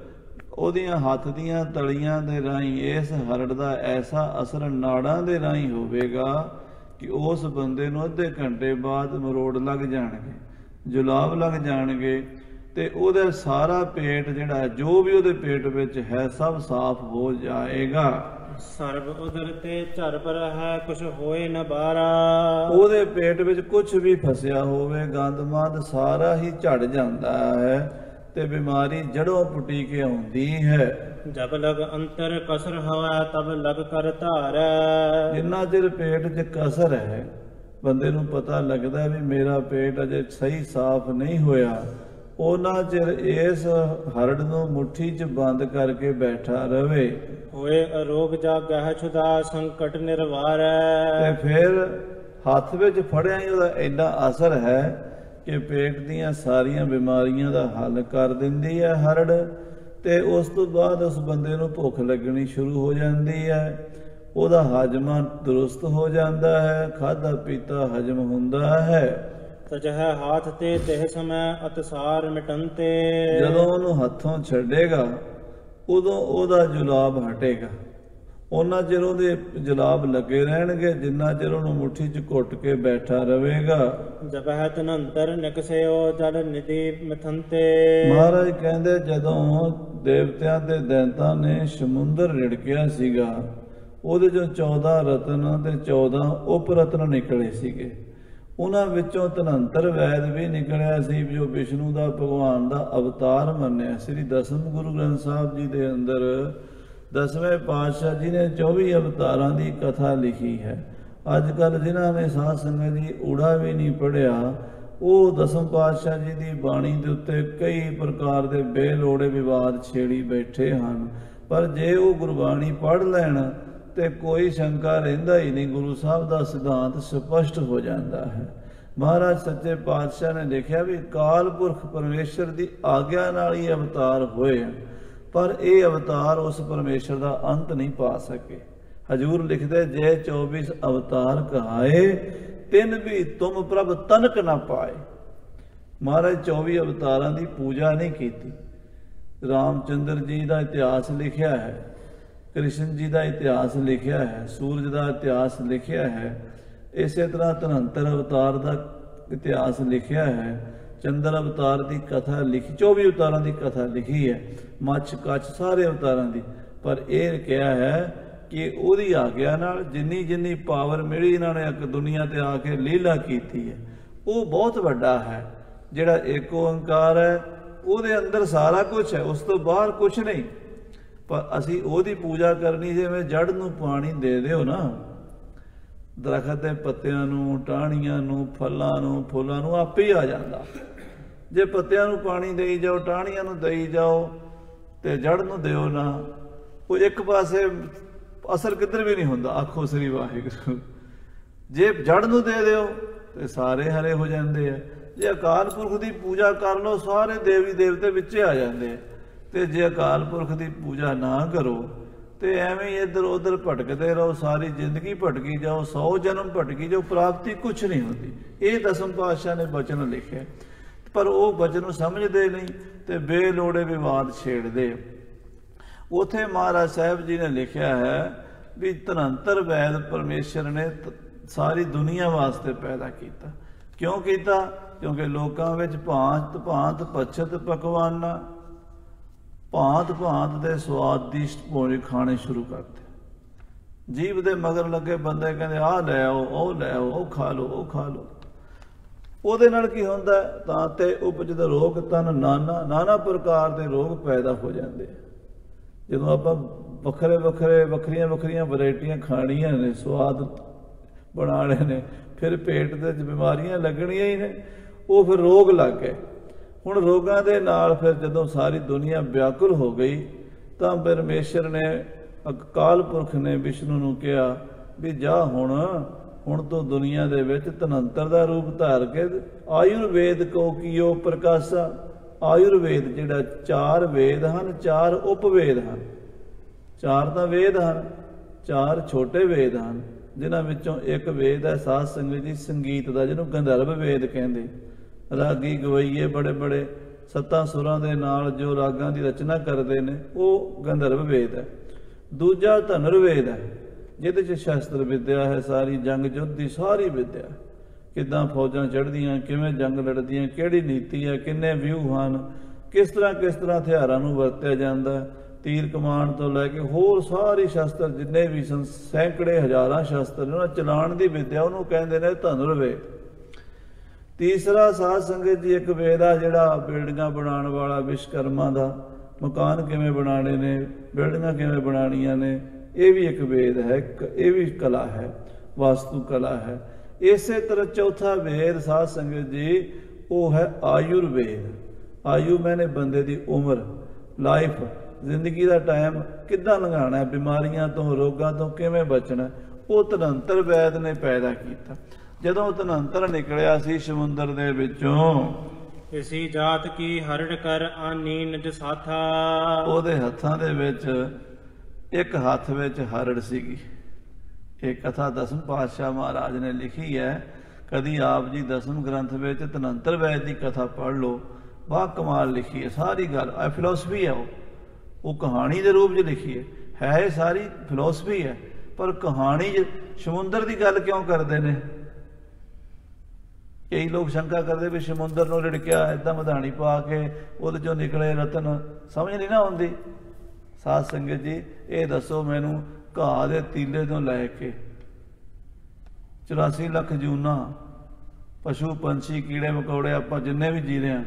ਉਹਦੀਆਂ ਹੱਥ ਦੀਆਂ ਤਲੀਆਂ ਦੇ ਰਾਹੀਂ ਇਸ ਹਰੜ ਦਾ ਐਸਾ ਅਸਰ ਨਾੜਾਂ ਦੇ ਰਾਹੀਂ ਹੋਵੇਗਾ ਕਿ ਉਸ ਬੰਦੇ ਨੂੰ ਅੱਧੇ ਘੰਟੇ ਬਾਅਦ ਮਰੋੜ ਲੱਗ ਜਾਣਗੇ, ਜੁਲਾਬ ਲੱਗ ਜਾਣਗੇ, ਤੇ ਉਹਦਾ ਸਾਰਾ ਪੇਟ ਜਿਹੜਾ ਜੋ ਵੀ ਉਹਦੇ ਪੇਟ ਵਿੱਚ ਹੈ ਸਭ ਸਾਫ਼ ਹੋ ਜਾਏਗਾ। ਸਰਬ ਉਦਰ ਤੇ ਝਰ ਪਰ ਹੈ ਕੁਛ ਹੋਏ ਨ ਬਾਰਾ। ਉਹਦੇ ਪੇਟ ਵਿੱਚ ਕੁਝ ਵੀ ਫਸਿਆ ਹੋਵੇ, ਗੰਦ ਮੰਦ ਸਾਰਾ ਹੀ ਝੜ ਜਾਂਦਾ ਹੈ ਤੇ ਬਿਮਾਰੀ ਜੜੋਂ ਪੁੱਟੀ ਕੇ ਆਉਂਦੀ ਹੈ। ਜਬ ਲਗ ਅੰਤਰ ਕਸਰ ਹੋਵੇ ਤਬ ਲਗ ਕਰ ਧਾਰੈ। ਜਿੰਨਾ ਚਿਰ ਪੇਟ 'ਚ ਕਸਰ ਹੈ, ਬੰਦੇ ਨੂੰ ਪਤਾ ਲੱਗਦਾ ਵੀ ਮੇਰਾ ਪੇਟ ਅਜੇ ਸਹੀ ਸਾਫ਼ ਨਹੀਂ ਹੋਇਆ, ਉਹਨਾਂ ਚਿਰ ਇਸ ਹਰੜ ਨੂੰ ਮੁੱਠੀ 'ਚ ਬੰਦ ਕਰਕੇ ਬੈਠਾ ਰਵੇ। ਹੋਏ ਅਰੋਗ ਜਾਗਹਿ ਛੁਦਾ ਸੰਕਟ ਨਿਰਵਾਰੈ। ਤੇ ਫਿਰ ਹੱਥ ਵਿੱਚ ਫੜਿਆ ਹੀ ਉਹਦਾ ਇੰਨਾ ਅਸਰ ਹੈ ਕਿ ਪੇਟ ਦੀਆਂ ਸਾਰੀਆਂ ਬਿਮਾਰੀਆਂ ਦਾ ਹੱਲ ਕਰ ਦਿੰਦੀ ਹੈ ਹਰੜ। ਤੇ ਉਸ ਤੋਂ ਬਾਅਦ ਉਸ ਬੰਦੇ ਨੂੰ ਭੁੱਖ ਲੱਗਣੀ ਸ਼ੁਰੂ ਹੋ ਜਾਂਦੀ ਹੈ, ਉਹਦਾ ਹਾਜ਼ਮਾ ਦਰੁਸਤ ਹੋ ਜਾਂਦਾ ਹੈ, ਖਾਧਾ ਪੀਤਾ ਹਜਮ ਹੁੰਦਾ ਹੈ। ਤਜਹਿ ਹਾਥ ਤੇ ਤਿਹ ਸਮੈ ਅਤਸਾਰ ਮਿਟੰਤੇ। ਜਦੋਂ ਉਹਨੂੰ ਹੱਥੋਂ ਛੱਡੇਗਾ ਉਦੋਂ ਉਹਦਾ ਜੁਲਾਬ ਹਟੇਗਾ, ਉਹਨਾਂ ਚਿਰ ਉਹਦੇ ਜਲਾਬ ਲੱਗੇ ਰਹਿਣਗੇ ਜਿੰਨਾ ਚਿਰ ਉਹਨੂੰ ਮੁੱਠੀ 'ਚ ਘੁੱਟ ਕੇ ਬੈਠਾ ਰਹੇਗਾ। ਜਪਹਿ ਤਨੰਤਰ ਨਿਕਸਿਓ ਜਲ ਨਿਧੀ ਮਿਥੰਤੇ। ਮਹਾਰਾਜ ਕਹਿੰਦੇ ਜਦੋਂ ਦੇਵਤਿਆਂ ਤੇ ਦੈਂਤਾਂ ਨੇ ਸਮੁੰਦਰ ਰਿੜਕਿਆ ਸੀਗਾ, ਉਹਦੇ 'ਚੋਂ 14 ਰਤਨ ਤੇ 14 ਉਪ ਰਤਨ ਨਿਕਲੇ ਸੀਗੇ। ਉਹਨਾਂ ਵਿੱਚੋਂ ਧਨੰਤਰ ਵੈਦ ਵੀ ਨਿਕਲਿਆ ਸੀ ਜੋ ਵਿਸ਼ਨੂੰ ਦਾ ਭਗਵਾਨ ਦਾ ਅਵਤਾਰ ਮੰਨਿਆ। ਸ੍ਰੀ ਦਸਮ ਗੁਰੂ ਗ੍ਰੰਥ ਸਾਹਿਬ ਜੀ ਦੇ ਅੰਦਰ 10ਵੇਂ ਪਾਤਸ਼ਾਹ ਜੀ ਨੇ 24 ਅਵਤਾਰਾਂ ਦੀ ਕਥਾ ਲਿਖੀ ਹੈ। ਅੱਜ ਕੱਲ੍ਹ ਜਿਨ੍ਹਾਂ ਨੇ ਸਾਧ ਸੰਗਤ ਜੀ ਊੜਾ ਵੀ ਨਹੀਂ ਪੜ੍ਹਿਆ, ਉਹ ਦਸਮ ਪਾਤਸ਼ਾਹ ਜੀ ਦੀ ਬਾਣੀ ਦੇ ਉੱਤੇ ਕਈ ਪ੍ਰਕਾਰ ਦੇ ਬੇਲੋੜੇ ਵਿਵਾਦ ਛੇੜੀ ਬੈਠੇ ਹਨ। ਪਰ ਜੇ ਉਹ ਗੁਰਬਾਣੀ ਪੜ੍ਹ ਲੈਣ ਤੇ ਕੋਈ ਸ਼ੰਕਾ ਰਹਿੰਦਾ ਹੀ ਨਹੀਂ, ਗੁਰੂ ਸਾਹਿਬ ਦਾ ਸਿਧਾਂਤ ਸਪਸ਼ਟ ਹੋ ਜਾਂਦਾ ਹੈ। ਮਹਾਰਾਜ ਸੱਚੇ ਪਾਤਸ਼ਾਹ ਨੇ ਲਿਖਿਆ ਵੀ ਕਾਲ ਪੁਰਖ ਪਰਮੇਸ਼ਰ ਦੀ ਆਗਿਆ ਨਾਲ ਹੀ ਅਵਤਾਰ ਹੋਏ, ਪਰ ਇਹ ਅਵਤਾਰ ਉਸ ਪਰਮੇਸ਼ਰ ਦਾ ਅੰਤ ਨਹੀਂ ਪਾ ਸਕੇ। ਹਜੂਰ ਲਿਖਦੇ ਜੇ 24 ਅਵਤਾਰ ਕਹਾਏ ਤਿੰਨ ਵੀ ਤੁਮ ਪ੍ਰਭ ਤਨਕ ਨਾ ਪਾਏ। ਮਹਾਰਾਜ 24 ਅਵਤਾਰਾਂ ਦੀ ਪੂਜਾ ਨਹੀਂ ਕੀਤੀ। ਰਾਮਚੰਦਰ ਜੀ ਦਾ ਇਤਿਹਾਸ ਲਿਖਿਆ ਹੈ, ਕ੍ਰਿਸ਼ਨ ਜੀ ਦਾ ਇਤਿਹਾਸ ਲਿਖਿਆ ਹੈ, ਸੂਰਜ ਦਾ ਇਤਿਹਾਸ ਲਿਖਿਆ ਹੈ, ਇਸੇ ਤਰ੍ਹਾਂ ਧਨੰਤਰ ਅਵਤਾਰ ਦਾ ਇਤਿਹਾਸ ਲਿਖਿਆ ਹੈ, ਚੰਦਰ ਅਵਤਾਰ ਦੀ ਕਥਾ ਲਿਖੀ, 24 ਅਵਤਾਰਾਂ ਦੀ ਕਥਾ ਲਿਖੀ ਹੈ, ਮੱਛ ਕੱਛ ਸਾਰੇ ਅਵਤਾਰਾਂ ਦੀ। ਪਰ ਇਹ ਕਿਹਾ ਹੈ ਕਿ ਉਹਦੀ ਆਗਿਆ ਨਾਲ ਜਿੰਨੀ ਜਿੰਨੀ ਪਾਵਰ ਮਿਲੀ ਇਹਨਾਂ ਨੇ ਇੱਕ ਦੁਨੀਆ ਤੇ ਆ ਕੇ ਲੀਲਾ ਕੀਤੀ ਹੈ, ਉਹ ਬਹੁਤ ਵੱਡਾ ਹੈ। ਜਿਹੜਾ ਏਕ ਓੰਕਾਰ ਹੈ ਉਹਦੇ ਅੰਦਰ ਸਾਰਾ ਕੁਝ ਹੈ, ਉਸ ਤੋਂ ਬਾਹਰ ਕੁਝ ਨਹੀਂ। ਪਰ ਅਸੀਂ ਉਹਦੀ ਪੂਜਾ ਕਰਨੀ, ਜਿਵੇਂ ਜੜ ਨੂੰ ਪਾਣੀ ਦੇ ਦਿਓ ਨਾ, ਦਰਖਤ ਦੇ ਪੱਤਿਆਂ ਨੂੰ, ਟਾਹਣੀਆਂ ਨੂੰ, ਫਲਾਂ ਨੂੰ, ਫੁੱਲਾਂ ਨੂੰ ਆਪੇ ਹੀ ਆ ਜਾਂਦਾ। ਜੇ ਪੱਤਿਆਂ ਨੂੰ ਪਾਣੀ ਦੇਈ ਜਾਓ, ਟਾਹਣੀਆਂ ਨੂੰ ਦੇਈ ਜਾਓ ਤੇ ਜੜ ਨੂੰ ਦਿਓ ਨਾ, ਉਹ ਇੱਕ ਪਾਸੇ ਅਸਰ ਕਿੱਧਰ ਵੀ ਨਹੀਂ ਹੁੰਦਾ। ਆਖੋ ਸ੍ਰੀ ਵਾਹਿਗੁਰੂ। ਜੇ ਜੜ ਨੂੰ ਦੇ ਦਿਓ ਤੇ ਸਾਰੇ ਹਰੇ ਹੋ ਜਾਂਦੇ ਆ। ਜੇ ਅਕਾਲ ਪੁਰਖ ਦੀ ਪੂਜਾ ਕਰ ਲਓ, ਸਾਰੇ ਦੇਵੀ ਦੇਵਤੇ ਵਿੱਚੇ ਆ ਜਾਂਦੇ ਆ। ਤੇ ਜੇ ਅਕਾਲ ਪੁਰਖ ਦੀ ਪੂਜਾ ਨਾ ਕਰੋ ਤੇ ਐਵੇਂ ਹੀ ਇੱਧਰ ਉੱਧਰ ਭਟਕਦੇ ਰਹੋ, ਸਾਰੀ ਜ਼ਿੰਦਗੀ ਭਟਕੀ ਜਾਓ, 100 ਜਨਮ ਭਟਕੀ ਜਾਓ, ਪ੍ਰਾਪਤੀ ਕੁਛ ਨਹੀਂ ਹੁੰਦੀ। ਇਹ ਦਸਮ ਪਾਤਸ਼ਾਹ ਨੇ ਬਚਨ ਲਿਖਿਆ, ਪਰ ਉਹ ਬਚਨ ਨੂੰ ਸਮਝਦੇ ਨਹੀਂ ਤੇ ਬੇਲੋੜੇ ਵਿਵਾਦ ਛੇੜਦੇ। ਉਥੇ ਮਹਾਰਾਜ ਸਾਹਿਬ ਜੀ ਨੇ ਲਿਖਿਆ ਹੈ ਵੀ ਧਨੰਤਰ ਵੈਦ ਪਰਮੇਸ਼ਰ ਨੇ ਸਾਰੀ ਦੁਨੀਆ ਵਾਸਤੇ ਪੈਦਾ ਕੀਤਾ। ਕਿਉਂ ਕੀਤਾ? ਕਿਉਂਕਿ ਲੋਕਾਂ ਵਿੱਚ ਭਾਂਤ ਭਾਂਤ ਪਛਤ ਪਕਵਾਨਾਂ, ਭਾਂਤ ਭਾਂਤ ਦੇ ਸਵਾਦਿਸ਼ਟ ਭੋਜਨ ਖਾਣੇ ਸ਼ੁਰੂ ਕਰਤੇ। ਜੀਵ ਦੇ ਮਗਰ ਲੱਗੇ ਬੰਦੇ ਕਹਿੰਦੇ ਆਹ ਲੈ ਆਓ, ਉਹ ਲੈ ਆਓ, ਉਹ ਖਾ ਲਓ, ਉਹ ਖਾ ਲਓ। ਉਹਦੇ ਨਾਲ ਕੀ ਹੁੰਦਾ? ਤਾਂ ਤੇ ਉਪਜਦ ਰੋਗ ਤਨ ਨਾਨਾ ਪ੍ਰਕਾਰ ਦੇ ਰੋਗ ਪੈਦਾ ਹੋ ਜਾਂਦੇ। ਜਦੋਂ ਆਪਾਂ ਵੱਖਰੀਆਂ ਵੈਰਾਈਟੀਆਂ ਖਾਣੀਆਂ ਨੇ, ਸਵਾਦ ਬਣਾ ਲਏ ਨੇ, ਫਿਰ ਪੇਟ ਦੇ ਵਿੱਚ ਬਿਮਾਰੀਆਂ ਲੱਗਣੀਆਂ ਹੀ ਨੇ, ਉਹ ਫਿਰ ਰੋਗ ਲੱਗ ਗਏ। ਹੁਣ ਰੋਗਾਂ ਦੇ ਨਾਲ ਫਿਰ ਜਦੋਂ ਸਾਰੀ ਦੁਨੀਆ ਵਿਆਕੁਲ ਹੋ ਗਈ ਤਾਂ ਪਰਮੇਸ਼ਰ ਨੇ, ਅਕਾਲ ਪੁਰਖ ਨੇ ਵਿਸ਼ਨੂੰ ਨੂੰ ਕਿਹਾ ਵੀ ਜਾ ਹੁਣ ਤੋਂ ਦੁਨੀਆ ਦੇ ਵਿੱਚ ਧਨੰਤਰ ਦਾ ਰੂਪ ਧਾਰ ਕੇ ਆਯੁਰਵੇਦ ਕੋ ਕੀਓ ਪ੍ਰਕਾਸ਼ਾ। ਆਯੁਰਵੇਦ ਜਿਹੜਾ 4 ਵੇਦ ਹਨ, 4 ਉਪਵੇਦ ਹਨ। 4 ਤਾਂ ਵੇਦ ਹਨ, 4 ਛੋਟੇ ਵੇਦ ਹਨ, ਜਿਨ੍ਹਾਂ ਵਿੱਚੋਂ ਇੱਕ ਵੇਦ ਹੈ ਸਾਧ ਸੰਗਤ ਜੀ ਸੰਗੀਤ ਦਾ, ਜਿਹਨੂੰ ਗੰਧਰਵ ਵੇਦ ਕਹਿੰਦੇ। ਰਾਗੀ ਗਵਈਏ ਬੜੇ 7 ਸੁਰਾਂ ਦੇ ਨਾਲ ਜੋ ਰਾਗਾਂ ਦੀ ਰਚਨਾ ਕਰਦੇ ਨੇ, ਉਹ ਗੰਧਰਵ ਵੇਦ ਹੈ। ਦੂਜਾ ਧਨੁਰਵੇਦ ਹੈ, ਜਿਹਦੇ 'ਚ ਸ਼ਸਤਰ ਵਿਦਿਆ ਹੈ, ਸਾਰੀ ਜੰਗ ਯੁੱਧ ਦੀ ਸਾਰੀ ਵਿਦਿਆ, ਕਿੱਦਾਂ ਫੌਜਾਂ ਚੜ੍ਹਦੀਆਂ, ਕਿਵੇਂ ਜੰਗ ਲੜਦੀਆਂ, ਕਿਹੜੀ ਨੀਤੀ ਹੈ, ਕਿੰਨੇ ਵਿਊ ਹਨ, ਕਿਸ ਤਰ੍ਹਾਂ ਹਥਿਆਰਾਂ ਨੂੰ ਵਰਤਿਆ ਜਾਂਦਾ, ਤੀਰ ਕਮਾਨ ਤੋਂ ਲੈ ਕੇ ਹੋਰ ਸਾਰੀ ਸ਼ਸਤਰ ਜਿੰਨੇ ਵੀ ਸੈਂਕੜੇ ਹਜ਼ਾਰਾਂ ਸ਼ਸਤਰ ਉਹਨਾਂ ਚਲਾਉਣ ਦੀ ਵਿਦਿਆ, ਉਹਨੂੰ ਕਹਿੰਦੇ ਨੇ ਧਨੁਰਵੇਦ। ਤੀਸਰਾ ਸਾਧ ਸੰਗਤ ਜੀ ਇੱਕ ਵੇਦ ਆ ਜਿਹੜਾ ਬਿਲਡਿੰਗਾਂ ਬਣਾਉਣ ਵਾਲਾ, ਵਿਸ਼ਵਕਰਮਾ ਦਾ ਮਕਾਨ ਕਿਵੇਂ ਬਣਾਉਣੇ ਨੇ, ਬਿਲਡਿੰਗਾਂ ਕਿਵੇਂ ਬਣਾਉਣੀਆਂ ਨੇ, ਇਹ ਵੀ ਇੱਕ ਵੇਦ ਹੈ, ਇਹ ਵੀ ਕਲਾ ਹੈ, ਵਾਸਤੂ ਕਲਾ ਹੈ। ਇਸੇ ਤਰ੍ਹਾਂ ਚੌਥਾ ਵੇਦ ਸਾਧ ਸੰਗਤ ਜੀ ਉਹ ਹੈ ਆਯੁਰਵੇਦ। ਆਯੂ ਮੈਨੇ ਬੰਦੇ ਦੀ ਉਮਰ, ਲਾਈਫ, ਜ਼ਿੰਦਗੀ ਦਾ ਟਾਈਮ ਕਿੱਦਾਂ ਲੰਘਾਉਣਾ, ਬਿਮਾਰੀਆਂ ਤੋਂ, ਰੋਗਾਂ ਤੋਂ ਕਿਵੇਂ ਬਚਣਾ, ਉਹ ਧਨੰਤਰ ਵੈਦ ਨੇ ਪੈਦਾ ਕੀਤਾ। ਜਦੋਂ ਧਨੰਤਰ ਨਿਕਲਿਆ ਸੀ ਸਮੁੰਦਰ ਦੇ ਵਿੱਚੋਂ, ਇਸੀ ਜਾਤ ਕੀ ਹਰੜ ਕਰ ਆਨੀ ਨਿਜ ਸਾਥਾ। ਉਹਦੇ ਹੱਥਾਂ ਦੇ ਵਿੱਚ ਇੱਕ ਹੱਥ ਵਿੱਚ ਹਰੜ ਸੀਗੀ। ਇਹ ਕਥਾ ਦਸਮ ਪਾਤਸ਼ਾਹ ਮਹਾਰਾਜ ਨੇ ਲਿਖੀ ਹੈ। ਕਦੀ ਆਪ ਜੀ ਦਸਮ ਗ੍ਰੰਥ ਵਿੱਚ ਧਨੰਤਰ ਵੈਦ ਦੀ ਕਥਾ ਪੜ੍ਹ ਲਓ, ਬਾ ਕਮਾਲ ਲਿਖੀ ਹੈ। ਸਾਰੀ ਗੱਲ ਫਿਲਾਸਫੀ ਹੈ, ਉਹ ਕਹਾਣੀ ਦੇ ਰੂਪ 'ਚ ਲਿਖੀ ਹੈ। है ये सारी फिलोसफी है, पर कहानी समुंदर की गल क्यों करते हैं? कई लोग शंका करते भी समुंदर नूं रिड़किया इदां मधानी पा के उहदे चों निकले रतन, समझ नहीं ना आउंदी। साध संगत जी ये दसो मैनू, घाह दे तीले तो लैके 84 लख जूना पशु पंछी कीड़े मकोड़े आपां जिन्ने भी जी रहे हैं,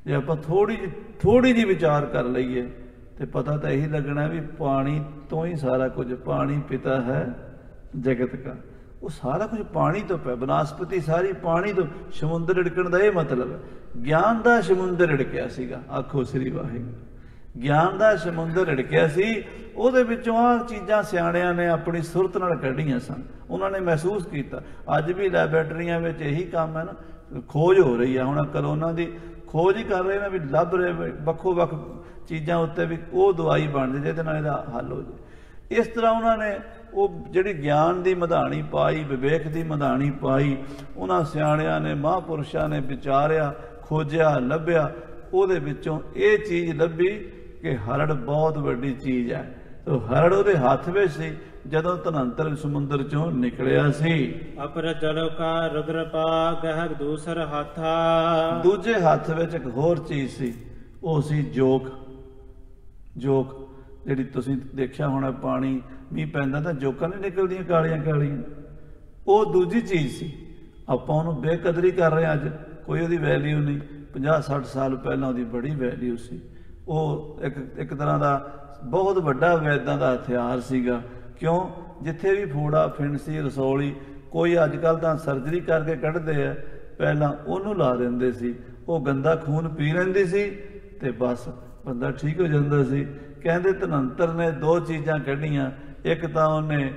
जे आपां थोड़ी जी विचार कर लईए तो पता तो यही लगना भी पानी तो ही सारा कुछ, पानी पिता है जगत का, वो सारा कुछ पानी तो पै, बनस्पति सारी पानी तो। समुंदर रिड़कण का यह मतलब है, ज्ञान का समुंदर रिड़किया सीगा, आखो श्री वाहिगुरू। ज्ञान का समुंदर रिड़किया सी, ਉਹਦੇ ਵਿੱਚੋਂ ਆ ਚੀਜ਼ਾਂ ਸਿਆਣਿਆਂ ਨੇ ਆਪਣੀ ਸੁਰਤ ਨਾਲ ਕੱਢੀਆਂ ਸਨ, ਉਹਨਾਂ ਨੇ ਮਹਿਸੂਸ ਕੀਤਾ। ਅੱਜ ਵੀ ਲੈਬੋਰੇਟਰੀਆਂ ਵਿੱਚ ਇਹੀ ਕੰਮ ਹੈ ਨਾ, ਖੋਜ ਹੋ ਰਹੀ ਹੈ। ਹੁਣ ਕਰੋਨਾ ਦੀ ਖੋਜ ਹੀ ਕਰ ਰਹੇ ਨੇ, ਵੀ ਲੱਭ ਰਹੇ ਵੱਖੋ ਵੱਖ ਚੀਜ਼ਾਂ ਉੱਤੇ ਵੀ ਉਹ ਦਵਾਈ ਬਣ ਜੇ ਜਿਹਦੇ ਨਾਲ ਇਹਦਾ ਹੱਲ ਹੋ ਜਾਏ। ਇਸ ਤਰ੍ਹਾਂ ਉਹਨਾਂ ਨੇ ਉਹ ਜਿਹੜੀ ਗਿਆਨ ਦੀ ਮਧਾਣੀ ਪਾਈ, ਵਿਵੇਕ ਦੀ ਮਧਾਣੀ ਪਾਈ, ਉਹਨਾਂ ਸਿਆਣਿਆਂ ਨੇ ਮਹਾਂਪੁਰਸ਼ਾਂ ਨੇ ਵਿਚਾਰਿਆ, ਖੋਜਿਆ, ਲੱਭਿਆ, ਉਹਦੇ ਵਿੱਚੋਂ ਇਹ ਚੀਜ਼ ਲੱਭੀ ਕਿ ਹਰੜ ਬਹੁਤ ਵੱਡੀ ਚੀਜ਼ ਹੈ। तो हरड़ ਉਹਦੇ ਹੱਥ ਵਿੱਚ ਸੀ ਜਦੋਂ ਧਨੰਤਰ ਸਮੁੰਦਰ ਚੋਂ ਨਿਕਲਿਆ ਸੀ। ਅਪਰ ਜਲ ਕਾ ਰੁਦਰ ਪਾ ਗਹਿ ਦੂਸਰ ਹਾਥਾ, ਦੂਜੇ ਹੱਥ ਵਿੱਚ ਇੱਕ ਹੋਰ ਚੀਜ਼ ਸੀ, ਉਹ ਸੀ ਜੋਕ। ਜੋਕ ਜਿਹੜੀ ਤੁਸੀਂ ਦੇਖਿਆ ਹੋਣਾ, ਪਾਣੀ ਮੀਂਹ ਪੈਂਦਾ ਤਾਂ ਜੋਕਾਂ ਨਹੀਂ ਨਿਕਲਦੀਆਂ ਕਾਲੀਆਂ ਕਾਲੀਆਂ, ਉਹ ਦੂਜੀ ਚੀਜ਼ ਸੀ। ਆਪਾਂ ਉਹਨੂੰ ਬੇਕਦਰੀ ਕਰ ਰਹੇ ਅੱਜ, ਕੋਈ ਉਹਦੀ ਵੈਲਿਊ ਨਹੀਂ। 50-60 ਸਾਲ ਪਹਿਲਾਂ ਉਹਦੀ ਬੜੀ ਵੈਲਿਊ ਸੀ। ਉਹ ਇੱਕ ਤਰ੍ਹਾਂ ਦਾ ਬਹੁਤ ਵੱਡਾ ਵੈਦਾਂ ਦਾ ਹਥਿਆਰ ਸੀਗਾ। ਕਿਉਂ? ਜਿੱਥੇ ਵੀ ਫੋੜਾ, ਫਿਣਸੀ, ਰਸੌਲੀ, ਕੋਈ ਅੱਜ ਕੱਲ੍ਹ ਤਾਂ ਸਰਜਰੀ ਕਰਕੇ ਕੱਢਦੇ ਆ, ਪਹਿਲਾਂ ਉਹਨੂੰ ਲਾ ਦਿੰਦੇ ਸੀ। ਉਹ ਗੰਦਾ ਖੂਨ ਪੀ ਲੈਂਦੀ ਸੀ ਤੇ ਬਸ ਬੰਦਾ ਠੀਕ ਹੋ ਜਾਂਦਾ ਸੀ। ਕਹਿੰਦੇ ਧਨੰਤਰ ਨੇ ਦੋ ਚੀਜ਼ਾਂ ਕੱਢੀਆਂ, ਇੱਕ ਤਾਂ ਉਹਨੇ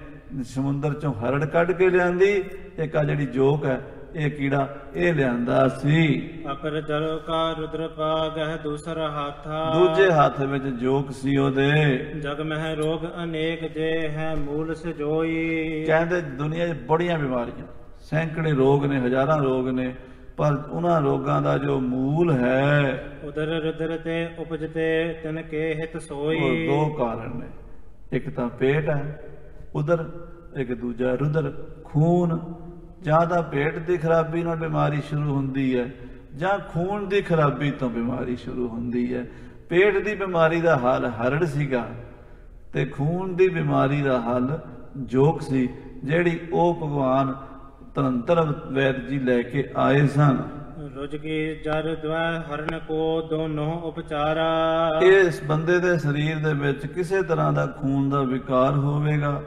ਸਮੁੰਦਰ ਚੋਂ ਹਰੜ ਕੱਢ ਕੇ ਲਿਆਂਦੀ, ਇੱਕ ਆ ਜਿਹੜੀ ਜੋਕ ਹੈ, ਇਹ ਕੀੜਾ ਇਹ ਲਿਆਂਦਾ ਸੀ। ਅਪਰ ਜਲ ਕਾ ਰੁਦਰ ਪਾ ਗਹਿ ਦੂਸਰ ਹਾਥਾ, ਦੂਜੇ ਹੱਥ ਵਿੱਚ ਜੋਕ ਸੀ ਉਹਦੇ। ਜਗ ਮਹਿ ਰੋਗ ਅਨੇਕ ਜੇ ਹੈ ਮੂਲ ਸਜੋਈ, ਕਹਿੰਦੇ ਦੁਨੀਆ 'ਚ ਬੜੀਆਂ ਬਿਮਾਰੀਆਂ, ਸੈਂਕੜੇ ਰੋਗ ਨੇ, ਹਜ਼ਾਰਾਂ ਰੋਗ ਨੇ, ਪਰ ਉਹਨਾਂ ਰੋਗਾਂ ਦਾ ਜੋ ਮੂਲ ਹੈ, ਉਦਰ ਰੁਦਰ ਤੇ ਉਪਜਤੇ ਤਿਨ ਕੇ ਹਿਤ ਸੋਈ। ਉਹ ਦੋ ਕਾਰਨ ਨੇ, ਇੱਕ ਤਾਂ ਪੇਟ ਹੈ ਉਦਰ, ਇੱਕ ਦੂਜਾ ਰੁਦਰ ਖੂਨ। ਜਾਂ ਤਾਂ ਪੇਟ ਦੀ ਖਰਾਬੀ ਨਾਲ ਬਿਮਾਰੀ ਸ਼ੁਰੂ ਹੁੰਦੀ ਹੈ, ਜਾਂ ਖੂਨ ਦੀ ਖਰਾਬੀ ਤੋਂ ਬਿਮਾਰੀ ਸ਼ੁਰੂ ਹੁੰਦੀ ਹੈ। ਪੇਟ ਦੀ ਬਿਮਾਰੀ ਦਾ ਹੱਲ ਹਰੜ ਸੀਗਾ ਤੇ ਖੂਨ ਦੀ ਬਿਮਾਰੀ ਦਾ ਹੱਲ ਜੋਕ ਸੀ, ਜਿਹੜੀ ਉਹ ਭਗਵਾਨ ਧਨੰਤਰ ਵੈਦ ਜੀ ਲੈ ਕੇ ਆਏ ਸਨ। ਰੁਜ ਕੀ ਜਰ ਦਵੈ ਹਰਨ ਕੋ ਦੋਨੋਂ ਉਪਚਾਰਾ, ਇਸ ਬੰਦੇ ਦੇ ਸਰੀਰ ਦੇ ਵਿੱਚ ਕਿਸੇ ਤਰ੍ਹਾਂ ਦਾ ਖੂਨ ਦਾ ਵਿਕਾਰ ਹੋਵੇਗਾ,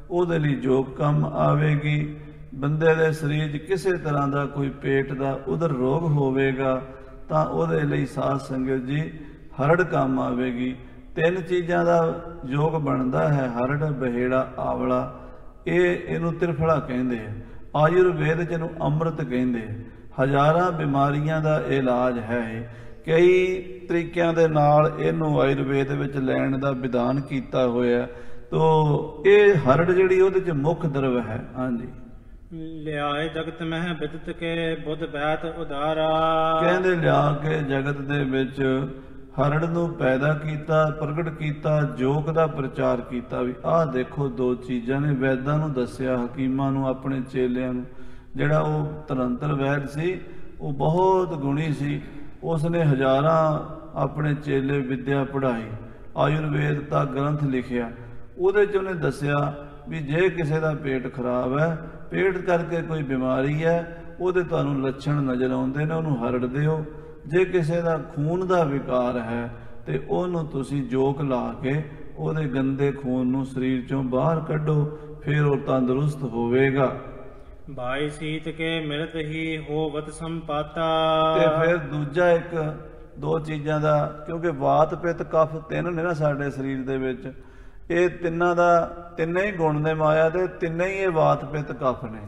ਉਹਦੇ ਲਈ ਜੋਕ ਕੰਮ ਆਵੇਗੀ। ਬੰਦੇ ਦੇ ਸਰੀਰ 'ਚ ਕਿਸੇ ਤਰ੍ਹਾਂ ਦਾ ਕੋਈ ਪੇਟ ਦਾ ਉਧਰ ਰੋਗ ਹੋਵੇਗਾ ਤਾਂ ਉਹਦੇ ਲਈ ਸਾਧ ਸੰਗਤ ਜੀ ਹਰੜ ਕੰਮ ਆਵੇਗੀ। ਤਿੰਨ ਚੀਜ਼ਾਂ ਦਾ ਯੋਗ ਬਣਦਾ ਹੈ, ਹਰੜ, ਬਹੇੜਾ, ਆਵਲਾ। ਇਹਨੂੰ ਤਿਰਫੜਾ ਕਹਿੰਦੇ ਆ। ਆਯੁਰਵੇਦ 'ਚ ਇਹਨੂੰ ਅੰਮ੍ਰਿਤ ਕਹਿੰਦੇ ਆ। ਹਜ਼ਾਰਾਂ ਬਿਮਾਰੀਆਂ ਦਾ ਇਲਾਜ ਹੈ। ਕਈ ਤਰੀਕਿਆਂ ਦੇ ਨਾਲ ਇਹਨੂੰ ਆਯੁਰਵੇਦ ਵਿੱਚ ਲੈਣ ਦਾ ਵਿਧਾਨ ਕੀਤਾ ਹੋਇਆ। ਤੋ ਇਹ ਹਰੜ ਜਿਹੜੀ ਉਹਦੇ 'ਚ ਮੁੱਖ ਦਰਵ ਹੈ। ਹਾਂਜੀ, ਲਿਆਏ ਜਗਤ ਮਹਿ ਬਿਦਤ ਕੇ ਬੁੱਧ ਬੈਤ ਉਦਾਰਾ, ਕਹਿੰਦੇ ਲਿਆ ਕੇ ਜਗਤ ਦੇ ਵਿੱਚ ਹਰੜ ਨੂੰ ਪੈਦਾ ਕੀਤਾ, ਪ੍ਰਗਟ ਕੀਤਾ, ਜੋਕ ਦਾ ਪ੍ਰਚਾਰ ਕੀਤਾ। ਵੀ ਆਹ ਦੇਖੋ ਦੋ ਚੀਜ਼ਾਂ ਨੇ, ਵੈਦਾਂ ਨੂੰ ਦੱਸਿਆ, ਹਕੀਮਾਂ ਨੂੰ, ਆਪਣੇ ਚੇਲਿਆਂ ਨੂੰ। ਜਿਹੜਾ ਉਹ ਧਨੰਤਰ ਵੈਦ ਸੀ ਉਹ ਬਹੁਤ ਗੁਣੀ ਸੀ, ਉਸਨੇ ਹਜ਼ਾਰਾਂ ਆਪਣੇ ਚੇਲੇ ਵਿਦਿਆ ਪੜ੍ਹਾਈ, ਆਯੁਰਵੇਦ ਦਾ ਗ੍ਰੰਥ ਲਿਖਿਆ। ਉਹਦੇ 'ਚ ਉਹਨੇ ਦੱਸਿਆ ਵੀ ਜੇ ਕਿਸੇ ਦਾ ਪੇਟ ਖਰਾਬ ਹੈ, ਪੇਟ ਕਰਕੇ ਕੋਈ ਬਿਮਾਰੀ ਹੈ, ਉਹਦੇ ਤੁਹਾਨੂੰ ਲੱਛਣ ਨਜ਼ਰ ਆਉਂਦੇ ਨੇ, ਉਹਨੂੰ ਹਰੜ ਦਿਓ। ਜੇ ਕਿਸੇ ਦਾ ਖੂਨ ਦਾ ਵਿਕਾਰ ਹੈ ਤੇ ਉਹਨੂੰ ਤੁਸੀਂ ਜੋਕ ਲਾ ਕੇ ਉਹਦੇ ਗੰਦੇ ਖੂਨ ਨੂੰ ਸਰੀਰ ਚੋਂ ਬਾਹਰ ਕੱਢੋ, ਫਿਰ ਉਹ ਤੰਦਰੁਸਤ ਹੋਵੇਗਾ। ਭਾਈ ਸੀਤ ਕੇ ਮਿਲਤ ਹੀ ਹੋਵਤ ਸੰਪਾਤਾ, ਤੇ ਫਿਰ ਦੂਜਾ ਇੱਕ ਦੋ ਚੀਜ਼ਾਂ ਦਾ, ਕਿਉਂਕਿ ਵਾਤ, ਪਿੱਤ, ਕਫ ਤਿੰਨ ਨੇ ਨਾ ਸਾਡੇ ਸਰੀਰ ਦੇ ਵਿੱਚ, ਇਹ ਤਿੰਨਾਂ ਦਾ ਤਿੰਨੇ ਹੀ ਗੁਣ ਨੇ ਮਾਇਆ ਦੇ, ਤਿੰਨੇ ਹੀ ਇਹ ਵਾਤ, ਪਿੱਤ, ਕਫ ਨੇ।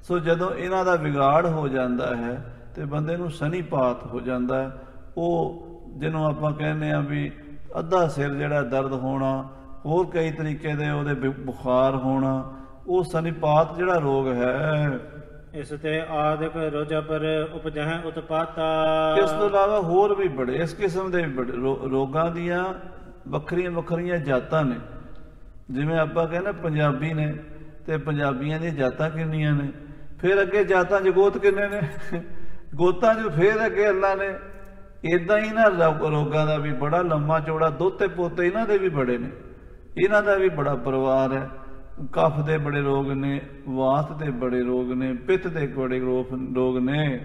ਸੋ ਜਦੋਂ ਇਹਨਾਂ ਦਾ ਵਿਗਾੜ ਹੋ ਜਾਂਦਾ ਹੈ ਤੇ ਬੰਦੇ ਨੂੰ ਸ਼ਨੀਪਾਤ ਹੋ ਜਾਂਦਾ ਹੈ। ਉਹ ਜਿਹਨੂੰ ਆਪਾਂ ਕਹਿੰਦੇ ਆ ਵੀ ਅੱਧਾ ਸਿਰ ਜਿਹੜਾ ਦਰਦ ਹੋਣਾ, ਹੋਰ ਕਈ ਤਰੀਕੇ ਦੇ ਉਹਦੇ ਬੁਖਾਰ ਹੋਣਾ, ਉਹ ਸ਼ਨੀਪਾਤ ਜਿਹੜਾ ਰੋਗ ਹੈ। ਇਸ ਤੇ ਆਦਿਕ ਰੁਜਪਰ ਉਪਜਹਿ ਉਤਪਾਤਾ, ਇਸ ਤੋਂ ਇਲਾਵਾ ਹੋਰ ਵੀ ਬੜੇ ਇਸ ਕਿਸਮ ਦੇ ਬੜੇ ਰੋਗਾਂ ਦੀਆਂ ਵੱਖਰੀਆਂ ਵੱਖਰੀਆਂ ਜਾਤਾਂ ਨੇ। ਜਿਵੇਂ ਆਪਾਂ ਕਹਿੰਦੇ ਪੰਜਾਬੀ ਨੇ ਤੇ ਪੰਜਾਬੀਆਂ ਦੀਆਂ ਜਾਤਾਂ ਕਿੰਨੀਆਂ ਨੇ, ਫਿਰ ਅੱਗੇ ਜਾਤਾਂ 'ਚ ਗੋਤ ਕਿੰਨੇ ਨੇ, ਗੋਤਾਂ 'ਚ ਫਿਰ ਅੱਗੇ ਅੱਲਾ ਨੇ। ਇਦਾਂ ਹੀ ਨਾ ਰੋਗਾਂ ਦਾ ਵੀ ਬੜਾ ਲੰਮਾ ਚੌੜਾ, ਦੋਤੇ ਪੋਤੇ ਇਹਨਾਂ ਦੇ ਵੀ ਬੜੇ ਨੇ, ਇਹਨਾਂ ਦਾ ਵੀ ਬੜਾ ਪਰਿਵਾਰ ਹੈ। ਕਫ ਦੇ ਬੜੇ ਰੋਗ ਨੇ, ਵਾਤ ਦੇ ਬੜੇ ਰੋਗ ਨੇ, ਪਿੱਤ ਦੇ ਬੜੇ ਰੋਗ ਨੇ।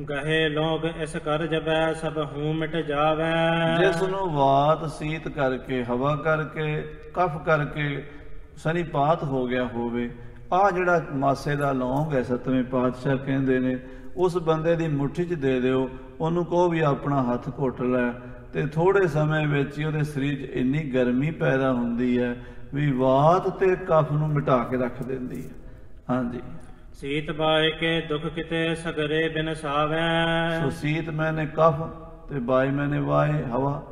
ਗਹੇ ਲੋਗ ਇਸ ਕਰ ਜਬੈ ਸਭ ਹੂੰ ਮਿਟ ਜਾਵੈ। ਜਿਸ ਨੂੰ ਵਾਤ ਸੀਤ ਕਰਕੇ, ਹਵਾ ਕਰਕੇ, ਕਫ ਕਰਕੇ ਸਨੀਪਾਤ ਹੋ ਗਿਆ ਹੋਵੇ, ਆਹ ਜਿਹੜਾ ਮਾਸੇ ਦਾ ਲੌਂਗ ਹੈ ਸਤਵੇਂ ਪਾਤਸ਼ਾਹ ਕਹਿੰਦੇ ਨੇ, ਉਸ ਬੰਦੇ ਦੀ ਮੁੱਠੀ 'ਚ ਦੇ ਦਿਓ, ਉਹਨੂੰ ਕਹੋ ਵੀ ਆਪਣਾ ਹੱਥ ਘੁੱਟ ਲੈ, ਤੇ ਥੋੜੇ ਸਮੇਂ ਵਿੱਚ ਹੀ ਉਹਦੇ ਸਰੀਰ 'ਚ ਇੰਨੀ ਗਰਮੀ ਪੈਦਾ ਹੁੰਦੀ ਹੈ ਵੀ ਵਾਤ ਤੇ ਕਫ ਨੂੰ ਮਿਟਾ ਕੇ ਰੱਖ ਦਿੰਦੀ ਹੈ। ਹਾਂਜੀ। ਸੀਤ ਬਾਏ ਕੇ ਦੁਖ ਕਿਤੇ ਸਗਰੇ ਬਿਨ ਸਾਵੈ। ਸੋ ਸੀਤ ਮੈਨੇ ਕਫ ਤੇ ਬਾਏ ਮੈਨੇ ਵਾਏ ਹਵਾ।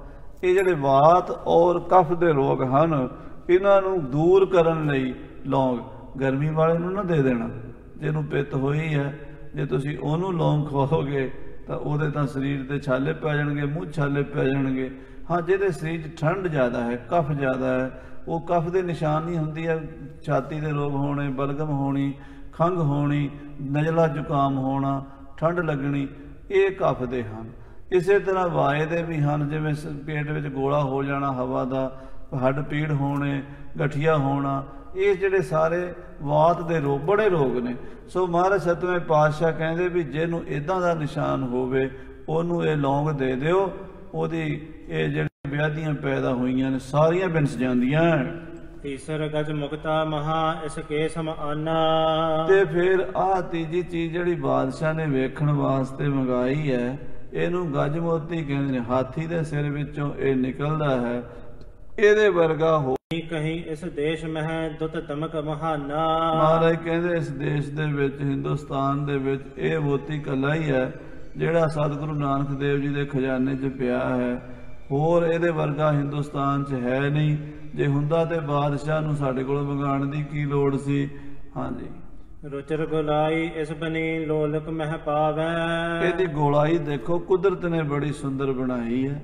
ਇਹ ਜਿਹੜੇ ਵਾਤ ਔਰ ਕਫ ਦੇ ਰੋਗ ਹਨ, ਇਹਨਾਂ ਨੂੰ ਦੂਰ ਕਰਨ ਲਈ ਲੌਂਗ ਗਰਮੀ ਵਾਲੇ ਨੂੰ ਨਾ ਦੇ ਦੇਣਾ। ਜਿਹਨੂੰ ਪਿੱਤ ਹੋਈ ਹੈ, ਜੇ ਤੁਸੀਂ ਉਹਨੂੰ ਲੌਂਗ ਖਵਾਓਗੇ ਤਾਂ ਉਹਦੇ ਤਾਂ ਸਰੀਰ ਤੇ ਛਾਲੇ ਪੈ ਜਾਣਗੇ, ਮੂੰਹ ਛਾਲੇ ਪੈ ਜਾਣਗੇ। ਹਾਂ, ਜਿਹਦੇ ਸਰੀਰ 'ਚ ਠੰਡ ਜ਼ਿਆਦਾ ਹੈ, ਕਫ ਜ਼ਿਆਦਾ ਹੈ, ਉਹ ਕਫ ਦੇ ਨਿਸ਼ਾਨੀ ਹੁੰਦੀ ਹੈ, ਛਾਤੀ ਦੇ ਰੋਗ ਹੋਣੇ, ਬਲਗਮ ਹੋਣੀ, ਖੰਘ ਹੋਣੀ, ਨਜ਼ਲਾ ਜ਼ੁਕਾਮ ਹੋਣਾ, ਠੰਡ ਲੱਗਣੀ, ਇਹ ਕਫ ਦੇ ਹਨ। ਇਸੇ ਤਰ੍ਹਾਂ ਵਾਏ ਦੇ ਵੀ ਹਨ, ਜਿਵੇਂ ਪੇਟ ਵਿੱਚ ਗੋਲਾ ਹੋ ਜਾਣਾ ਹਵਾ ਦਾ, ਹੱਡ ਪੀੜ ਹੋਣੇ, ਗਠੀਆ ਹੋਣਾ, ਇਹ ਜਿਹੜੇ ਸਾਰੇ ਵਾਤ ਦੇ ਰੋਗ ਬੜੇ ਰੋਗ ਨੇ। ਸੋ ਮਹਾਰਾਜ ਸਤਵੇਂ ਪਾਤਸ਼ਾਹ ਕਹਿੰਦੇ ਵੀ ਜਿਹਨੂੰ ਇਦਾਂ ਦਾ ਨਿਸ਼ਾਨ ਹੋਵੇ ਉਹਨੂੰ ਇਹ ਲੌਂਗ ਦੇ ਦਿਓ, ਉਹਦੀ ਇਹ ਜਿਹੜੀ ਵਿਆਧੀਆਂ ਪੈਦਾ ਹੋਈਆਂ ਨੇ ਸਾਰੀਆਂ ਬਿਨਸ ਜਾਂਦੀਆਂ। ਤੀਸਰ ਗਜ ਮੁਕਤਾ ਮਹਾ ਇਸ ਕੇ ਸਮਾਨਾ। ਤੇ ਫਿਰ ਆਹ ਤੀਜੀ ਚੀਜ਼ ਜਿਹੜੀ ਬਾਦਸ਼ਾਹ ਨੇ ਵੇਖਣ ਵਾਸਤੇ ਮੰਗਾਈ ਹੈ, ਇਹਨੂੰ ਗੱਜ ਮੋਤੀ ਕਹਿੰਦੇ ਨੇ। ਹਾਥੀ ਦੇ ਸਿਰ ਵਿੱਚੋਂ ਇਹ ਨਿਕਲਦਾ ਹੈ, ਇਹਦੇ ਵਰਗਾ ਹੋ ਕਹੀਂ ਇਸ ਦੇਸ਼ ਮਹਿ ਦੁੱਤ ਦਮਕ ਮਹਾਨਾ। ਮਹਾਰਾਜ ਕਹਿੰਦੇ ਇਸ ਦੇਸ਼ ਦੇ ਵਿੱਚ, ਹਿੰਦੁਸਤਾਨ ਦੇ ਵਿੱਚ ਇਹ ਮੋਤੀ ਕੱਲਾ ਹੀ ਹੈ ਜਿਹੜਾ ਸਤਿਗੁਰੂ ਨਾਨਕ ਦੇਵ ਜੀ ਦੇ ਖਜ਼ਾਨੇ 'ਚ ਪਿਆ ਹੈ। ਹੋਰ ਇਹਦੇ ਵਰਗਾ ਹਿੰਦੁਸਤਾਨ 'ਚ ਹੈ ਨਹੀਂ। ਜੇ ਹੁੰਦਾ ਤੇ ਬਾਦਸ਼ਾਹ ਨੂੰ ਸਾਡੇ ਕੋਲ ਮੰਗਾਉਣ ਦੀ ਕੀ ਲੋੜ ਸੀ। ਹਾਂਜੀ। ਰੁਚਰ ਗੋਲਾਈ ਇਸ ਬਨੀ ਲੋਲਕ ਮਹਿ ਪਾਵੈ। ਇਹਦੀ ਗੋਲਾਈ ਦੇਖੋ, ਕੁਦਰਤ ਨੇ ਬੜੀ ਸੁੰਦਰ ਬਣਾਈ ਹੈ,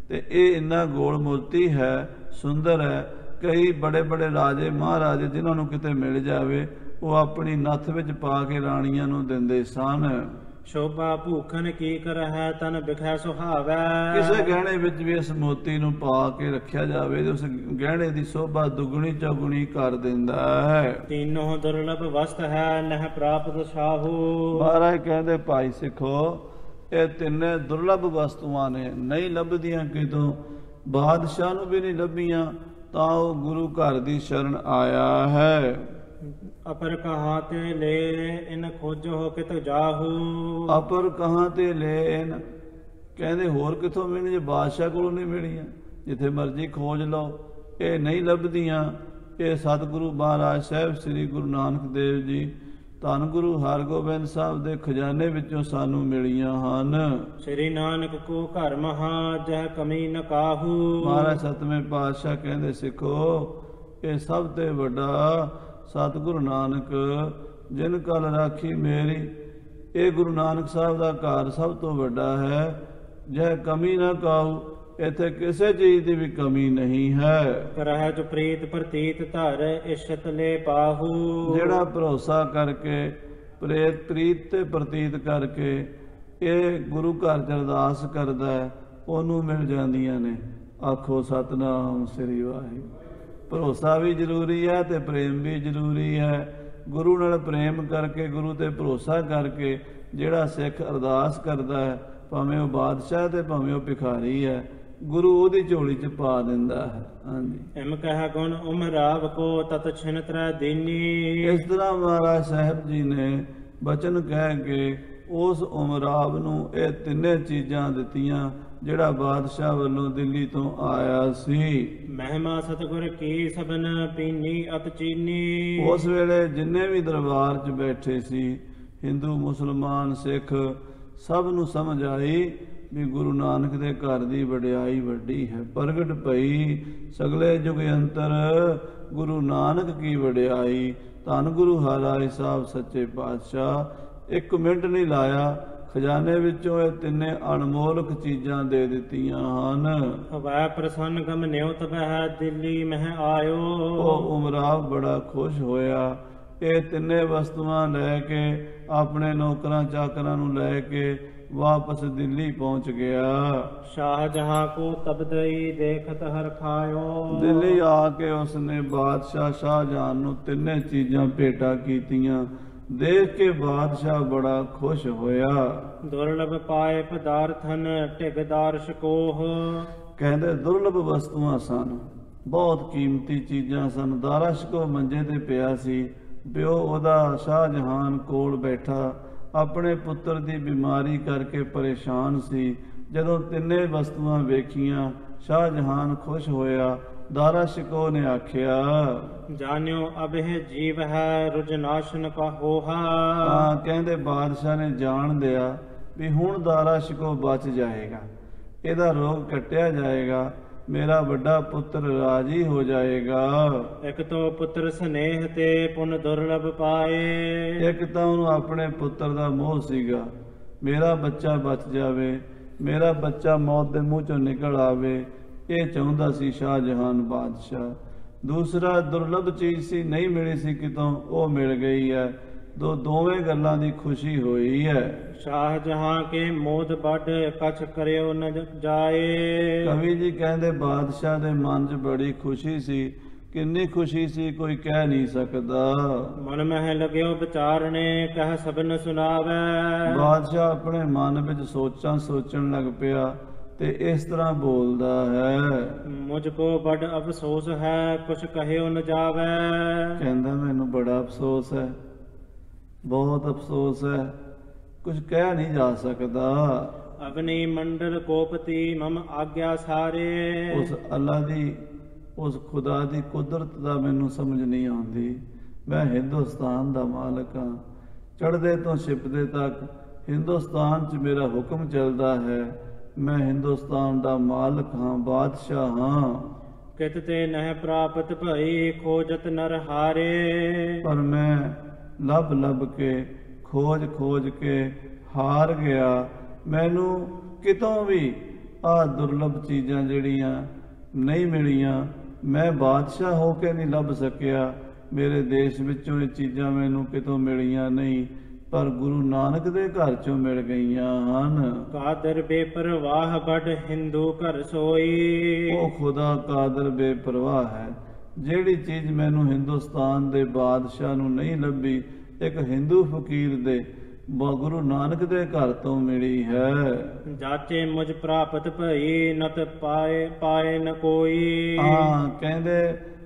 ਤੇ ਇਹ ਇੰਨਾ ਗੋਲ ਮੋਤੀ ਹੈ, ਸੁੰਦਰ ਹੈ। ਕਈ ਬੜੇ ਬੜੇ ਰਾਜੇ ਮਹਾਰਾਜੇ ਜਿਨ੍ਹਾਂ ਨੂੰ ਕਿਤੇ ਮਿਲ ਜਾਵੇ, ਉਹ ਆਪਣੀ ਨੱਥ ਵਿੱਚ ਪਾ ਕੇ ਰਾਣੀਆਂ ਨੂੰ ਦਿੰਦੇ ਸਨ। ਸ਼ੋਭਾ ਭੂਖਨ ਕੀ ਕਰਹਿ ਤਨ ਬਿਖੈ ਸੁਹਾਵੈ। ਕਿਸੇ ਗਹਿਣੇ ਵਿੱਚ ਵੀ ਇਸ ਮੋਤੀ ਨੂੰ ਪਾ ਕੇ ਰੱਖਿਆ ਜਾਵੇ ਤੇ ਉਸ ਗਹਿਣੇ ਦੀ ਸ਼ੋਭਾ ਦੁੱਗਣੀ ਚੌਗੁਣੀ ਕਰ ਦਿੰਦਾ ਹੈ। ਤੀਨੋਂ ਦੁਰਲਭ ਵਸਤ ਹੈ ਨਹਿ ਪ੍ਰਾਪਤ ਸਾਹੂ। ਮਹਾਰਾਜ ਕਹਿੰਦੇ ਭਾਈ ਸਿੱਖੋ, ਇਹ ਤਿੰਨੇ ਦੁਰਲਭ ਵਸਤੂਆਂ ਨੇ, ਨਹੀਂ ਲੱਭਦੀਆਂ ਕਿਤੋਂ। ਬਾਦਸ਼ਾਹ ਨੂੰ ਵੀ ਨਹੀਂ ਲੱਭੀਆਂ, ਤਾਂ ਉਹ ਗੁਰੂ ਘਰ ਦੀ ਸ਼ਰਨ ਆਇਆ ਹੈ। ਅਪਰ ਕਹਾਂ ਤੇ ਲੈ ਇਨ ਖੋਜੋ ਕਿਤ ਜਾਹੂ। ਅਪਰ ਕਹਾਂ ਤੇ ਲੈ ਇਨ, ਕਹਿੰਦੇ ਹੋਰ ਕਿੱਥੋਂ ਮਿਲਣੀ, ਜੇ ਬਾਦਸ਼ਾਹ ਕੋਲੋਂ ਨਹੀਂ ਮਿਲੀਆਂ, ਜਿੱਥੇ ਮਰਜ਼ੀ ਖੋਜ ਲਓ, ਇਹ ਨਹੀਂ ਲੱਭਦੀਆਂ। ਇਹ ਸਤਿਗੁਰੂ ਮਹਾਰਾਜ ਸਾਹਿਬ ਸ੍ਰੀ ਗੁਰੂ ਨਾਨਕ ਦੇਵ ਜੀ, ਧੰਨ ਗੁਰੂ ਹਰਗੋਬਿੰਦ ਸਾਹਿਬ ਦੇ ਖਜ਼ਾਨੇ ਵਿੱਚੋਂ ਸਾਨੂੰ ਮਿਲੀਆਂ ਹਨ। ਸ੍ਰੀ ਨਾਨਕ ਕੋ ਘਰ ਮਹਾ ਜਹ ਕਮੀ ਨ ਕਾਹੂ। ਮਹਾਰਾਜ ਸਤਵੇਂ ਪਾਤਸ਼ਾਹ ਕਹਿੰਦੇ ਸਿੱਖੋ, ਇਹ ਸਭ ਤੇ ਵੱਡਾ ਸਤਿਗੁਰੂ ਨਾਨਕ ਜਿਨ ਕਲ ਰਾਖੀ ਮੇਰੀ, ਇਹ ਗੁਰੂ ਨਾਨਕ ਸਾਹਿਬ ਦਾ ਘਰ ਸਭ ਤੋਂ ਵੱਡਾ ਹੈ। ਜਹ ਕਮੀ ਨਾ ਕਾਹੂ, ਇੱਥੇ ਕਿਸੇ ਚੀਜ਼ ਦੀ ਵੀ ਕਮੀ ਨਹੀਂ ਹੈ। ਕਰਹਿ ਜੋ ਪ੍ਰੀਤ ਪ੍ਰਤੀਤ ਧਰ ਇਸ਼ਤ ਲੈ ਪਾਹੂ। ਜਿਹੜਾ ਭਰੋਸਾ ਕਰਕੇ, ਪ੍ਰੀਤ ਤੇ ਪ੍ਰਤੀਤ ਕਰਕੇ ਇਹ ਗੁਰੂ ਘਰ ਚ ਅਰਦਾਸ ਕਰਦਾ ਹੈ, ਉਹਨੂੰ ਮਿਲ ਜਾਂਦੀਆਂ ਨੇ। ਆਖੋ ਸਤਿਨਾਮ ਸ੍ਰੀ ਵਾਹਿਗੁਰੂ। ਭਰੋਸਾ ਵੀ ਜ਼ਰੂਰੀ ਹੈ ਤੇ ਪ੍ਰੇਮ ਵੀ ਜ਼ਰੂਰੀ ਹੈ। ਗੁਰੂ ਨਾਲ ਪ੍ਰੇਮ ਕਰਕੇ, ਗੁਰੂ ਤੇ ਭਰੋਸਾ ਕਰਕੇ ਜਿਹੜਾ ਸਿੱਖ ਅਰਦਾਸ ਕਰਦਾ ਹੈ, ਭਾਵੇਂ ਉਹ ਬਾਦਸ਼ਾਹ ਤੇ ਭਾਵੇਂ ਉਹ ਭਿਖਾਰੀ ਹੈ, ਗੁਰੂ ਉਹਦੀ ਝੋਲੀ 'ਚ ਪਾ ਦਿੰਦਾ ਹੈ। ਹਾਂਜੀ। ਇਮ ਕਹਿ ਗੁਣ ਉਮਰਾਵ ਕੋ ਤਤ ਛਿਨ ਤਰੈ ਦੀਨੀ। ਇਸ ਤਰ੍ਹਾਂ ਮਹਾਰਾਜ ਸਾਹਿਬ ਜੀ ਨੇ ਬਚਨ ਕਹਿ ਕੇ ਉਸ ਉਮਰਾਵ ਨੂੰ ਇਹ ਤਿੰਨੇ ਚੀਜ਼ਾਂ ਦਿੱਤੀਆਂ ਜਿਹੜਾ ਬਾਦਸ਼ਾਹ ਵੱਲੋਂ ਦਿੱਲੀ ਤੋਂ ਆਇਆ ਸੀ। ਮਹਿਮਾ ਸਤਿਗੁਰ ਕੀ ਸਭਨ ਪੀਨੀ ਅਤ ਚੀਨੀ। ਉਸ ਵੇਲੇ ਜਿੰਨੇ ਵੀ ਦਰਬਾਰ 'ਚ ਬੈਠੇ ਸੀ, ਹਿੰਦੂ ਮੁਸਲਮਾਨ ਸਿੱਖ, ਸਭ ਨੂੰ ਸਮਝ ਆਈ ਵੀ ਗੁਰੂ ਨਾਨਕ ਦੇ ਘਰ ਦੀ ਵਡਿਆਈ ਵੱਡੀ ਹੈ। ਪ੍ਰਗਟ ਭਈ ਸਗਲੇ ਯੁਗ ਅੰਤਰ ਗੁਰੂ ਨਾਨਕ ਕੀ ਵਡਿਆਈ। ਧੰਨ ਗੁਰੂ ਹਰਿ ਸਾਹਿਬ ਸੱਚੇ ਪਾਤਸ਼ਾਹ। 1 ਮਿੰਟ ਨਹੀਂ ਲਾਇਆ, ਖਜ਼ਾਨੇ ਵਿੱਚੋਂ ਇਹ ਤਿੰਨੇ ਅਣਮੋਲਕ ਚੀਜ਼ਾਂ ਦੇ ਦਿੱਤੀਆਂ ਹਨ। ਹਵੈ ਪ੍ਰਸੰਨ ਗਮ ਨਿਉਤ ਬਹਿ ਦਿੱਲੀ ਮਹਿ ਆਇਓ। ਉਹ ਉਮਰਾਵ ਬੜਾ ਖੁਸ਼ ਹੋਇਆ। ਇਹ ਤਿੰਨੇ ਵਸਤੂਆਂ ਲੈ ਕੇ ਆਪਣੇ ਨੌਕਰਾਂ ਚਾਕਰਾਂ ਨੂੰ ਲੈ ਕੇ ਵਾਪਸ ਦਿੱਲੀ ਪਹੁੰਚ ਗਿਆ। ਸ਼ਾਹਜਹਾਂ ਕੋ ਤਬਦਈ ਦੇਖਤ ਹਰ ਖਾਇਓ। ਦਿੱਲੀ ਆ ਕੇ ਉਸਨੇ ਬਾਦਸ਼ਾਹ ਸ਼ਾਹਜਹਾਨ ਨੂੰ ਤਿੰਨੇ ਚੀਜ਼ਾਂ ਭੇਟਾ ਕੀਤੀਆਂ। ਦੇਖ ਕੇ ਬਾਦਸ਼ਾਹ ਬੜਾ ਖੁਸ਼ ਹੋਇਆ। ਦੁਰਲਭ ਪਾਏ ਪਦਾਰਥਨ ਢਿਗਦਾਰ ਸ਼ਕੋਹ। ਕਹਿੰਦੇ ਦੁਰਲਭ ਵਸਤੂਆਂ ਸਨ, ਬਹੁਤ ਕੀਮਤੀ ਚੀਜ਼ਾਂ ਸਨ। ਦਾਰਾ ਸ਼ਿਕੋਹ ਮੰਜੇ ਤੇ ਪਿਆ ਸੀ। ਪਿਓ ਉਹਦਾ ਸ਼ਾਹਜਹਾਨ ਕੋਲ ਬੈਠਾ ਆਪਣੇ ਪੁੱਤਰ ਦੀ ਬਿਮਾਰੀ ਕਰਕੇ ਪਰੇਸ਼ਾਨ ਸੀ। ਜਦੋਂ ਤਿੰਨੇ ਵਸਤੂਆਂ ਵੇਖੀਆਂ ਸ਼ਾਹਜਹਾਨ ਖੁਸ਼ ਹੋਇਆ। ਦਾਰਾ ਸ਼ਿਕੋਹ ਨੇ ਆਖਿਆ, ਜਾਣਿਓ ਅਬ ਇਹ ਜੀਵ ਹੈ ਰੁਜਨਾਸ਼ਨ ਕਾ ਹੋਹਾ। ਹਾਂ, ਕਹਿੰਦੇ ਬਾਦਸ਼ਾਹ ਨੇ ਜਾਣ ਲਿਆ ਵੀ ਹੁਣ ਦਾਰਾ ਸ਼ਿਕੋਹ ਬਚ ਜਾਏਗਾ, ਇਹਦਾ ਰੋਗ ਕੱਟਿਆ ਜਾਏਗਾ, ਮੇਰਾ ਵੱਡਾ ਪੁੱਤਰ ਰਾਜੀ ਹੋ ਜਾਏਗਾ। ਇੱਕ ਤੋਂ ਪੁੱਤਰ ਸਨੇਹ ਤੇ ਪੁਨ ਦੁਰਲਭ ਪਾਏ। ਇੱਕ ਤਾਂ ਉਹਨੂੰ ਆਪਣੇ ਪੁੱਤਰ ਦਾ ਮੋਹ ਸੀਗਾ, ਮੇਰਾ ਬੱਚਾ ਬਚ ਜਾਵੇ, ਮੇਰਾ ਬੱਚਾ ਮੌਤ ਦੇ ਮੂੰਹ ਚੋਂ ਨਿਕਲ ਆਵੇ, ਇਹ ਚਾਹੁੰਦਾ ਸੀ ਸ਼ਾਹਜਹਾਨ ਬਾਦਸ਼ਾਹ। ਦੂਸਰਾ ਦੁਰਲਭ ਚੀਜ਼ ਸੀ, ਨਹੀਂ ਮਿਲੀ ਸੀ ਕਿਤੋਂ, ਉਹ ਮਿਲ ਗਈ ਹੈ। ਦੋਵੇਂ ਗੱਲਾਂ ਦੀ ਖੁਸ਼ੀ ਹੋਈ ਹੈ। ਸ਼ਾਹਜਹਾਂ ਕੇ ਮੋਦ ਵੱਡ ਕਛ ਕਰਿਓ ਨ ਜਾਏ। ਕਵੀ ਜੀ ਕਹਿੰਦੇ ਬਾਦਸ਼ਾਹ ਦੇ ਮਨ 'ਚ ਬੜੀ ਖੁਸ਼ੀ ਸੀ। ਕਿੰਨੀ ਖੁਸ਼ੀ ਸੀ ਕੋਈ ਕਹਿ ਨਹੀਂ ਸਕਦਾ। ਮਨ ਮਹਿ ਲਗਿਓ ਵਿਚਾਰਨੇ ਕਹਿ ਸਭਨ ਸੁਣਾਵੇ। ਬਾਦਸ਼ਾਹ ਆਪਣੇ ਮਨ ਵਿੱਚ ਸੋਚਣ ਲੱਗ ਪਿਆ ਤੇ ਇਸ ਤਰ੍ਹਾਂ ਬੋਲਦਾ ਹੈ, ਮੁਝ ਕੋ ਬੜ ਅਫਸੋਸ ਹੈ ਕੁਛ ਕਹਿਓ ਨ ਜਾਵੇ। ਕਹਿੰਦਾ ਮੈਨੂੰ ਬੜਾ ਅਫਸੋਸ ਹੈ, ਬਹੁਤ ਅਫਸੋਸ ਹੈ, ਕੁਝ ਕਹਿ ਨਹੀਂ ਜਾ ਸਕਦਾ। ਅਗਨੀ ਮੰਡਲ ਕੋਪਤੀ ਮਮ ਆਗਿਆ ਸਾਰੇ। ਉਸ ਅੱਲਾ ਦੀ, ਉਸ ਖੁਦਾ ਦੀ ਕੁਦਰਤ ਦਾ ਮੈਨੂੰ ਸਮਝ ਨਹੀਂ ਆਉਂਦੀ। ਮੈਂ ਹਿੰਦੁਸਤਾਨ ਦਾ ਮਾਲਕ ਹਾਂ, ਚੜ੍ਹਦੇ ਤੋਂ ਛਿਪਦੇ ਤੱਕ ਹਿੰਦੁਸਤਾਨ 'ਚ ਮੇਰਾ ਹੁਕਮ ਚੱਲਦਾ ਹੈ। ਮੈਂ ਹਿੰਦੁਸਤਾਨ ਦਾ ਮਾਲਕ ਹਾਂ, ਬਾਦਸ਼ਾਹ ਹਾਂ। ਕਿਤ ਤੇ ਨਹਿ ਪ੍ਰਾਪਤ ਭਈ ਖੋਜਤ ਨਰ ਹਾਰੇ। ਪਰ ਮੈਂ ਲੱਭ ਕੇ ਖੋਜ ਕੇ ਹਾਰ ਗਿਆ। ਮੈਨੂੰ ਕਿਤੋਂ ਵੀ ਆਹ ਦੁਰਲਭ ਚੀਜ਼ਾਂ ਜਿਹੜੀਆਂ ਨਹੀਂ ਮਿਲੀਆਂ। ਮੈਂ ਬਾਦਸ਼ਾਹ ਹੋ ਕੇ ਨਹੀਂ ਲੱਭ ਸਕਿਆ। ਮੇਰੇ ਦੇਸ਼ ਵਿੱਚੋਂ ਇਹ ਚੀਜ਼ਾਂ ਮੈਨੂੰ ਕਿਤੋਂ ਮਿਲੀਆਂ ਨਹੀਂ, ਪਰ ਗੁਰੂ ਨਾਨਕ ਦੇ ਘਰ ਚੋਂ ਮਿਲ ਗਈਆਂ ਹਨ। ਕਾਦਰ ਬੇਪਰਵਾਹ ਬੜ ਹਿੰਦੂ ਘਰ ਸੋਈ। ਉਹ ਖੁਦਾ ਕਾਦਰ ਬੇਪਰਵਾਹ ਹੈ। ਜਿਹੜੀ ਚੀਜ਼ ਮੈਨੂੰ ਹਿੰਦੁਸਤਾਨ ਦੇ ਬਾਦਸ਼ਾਹ ਨੂੰ ਨਹੀਂ ਲੱਭੀ, ਇੱਕ ਹਿੰਦੂ ਫਕੀਰ ਦੇ ਗੁਰੂ ਨਾਨਕ ਦੇ ਘਰ ਤੋਂ ਮਿਲੀ ਹੈ। ਜਾਚੇ ਮੁਝ ਪ੍ਰਾਪਤ ਭਈ ਨਤ ਪਾਏ ਨ ਕੋਈ। ਹਾਂ, ਕਹਿੰਦੇ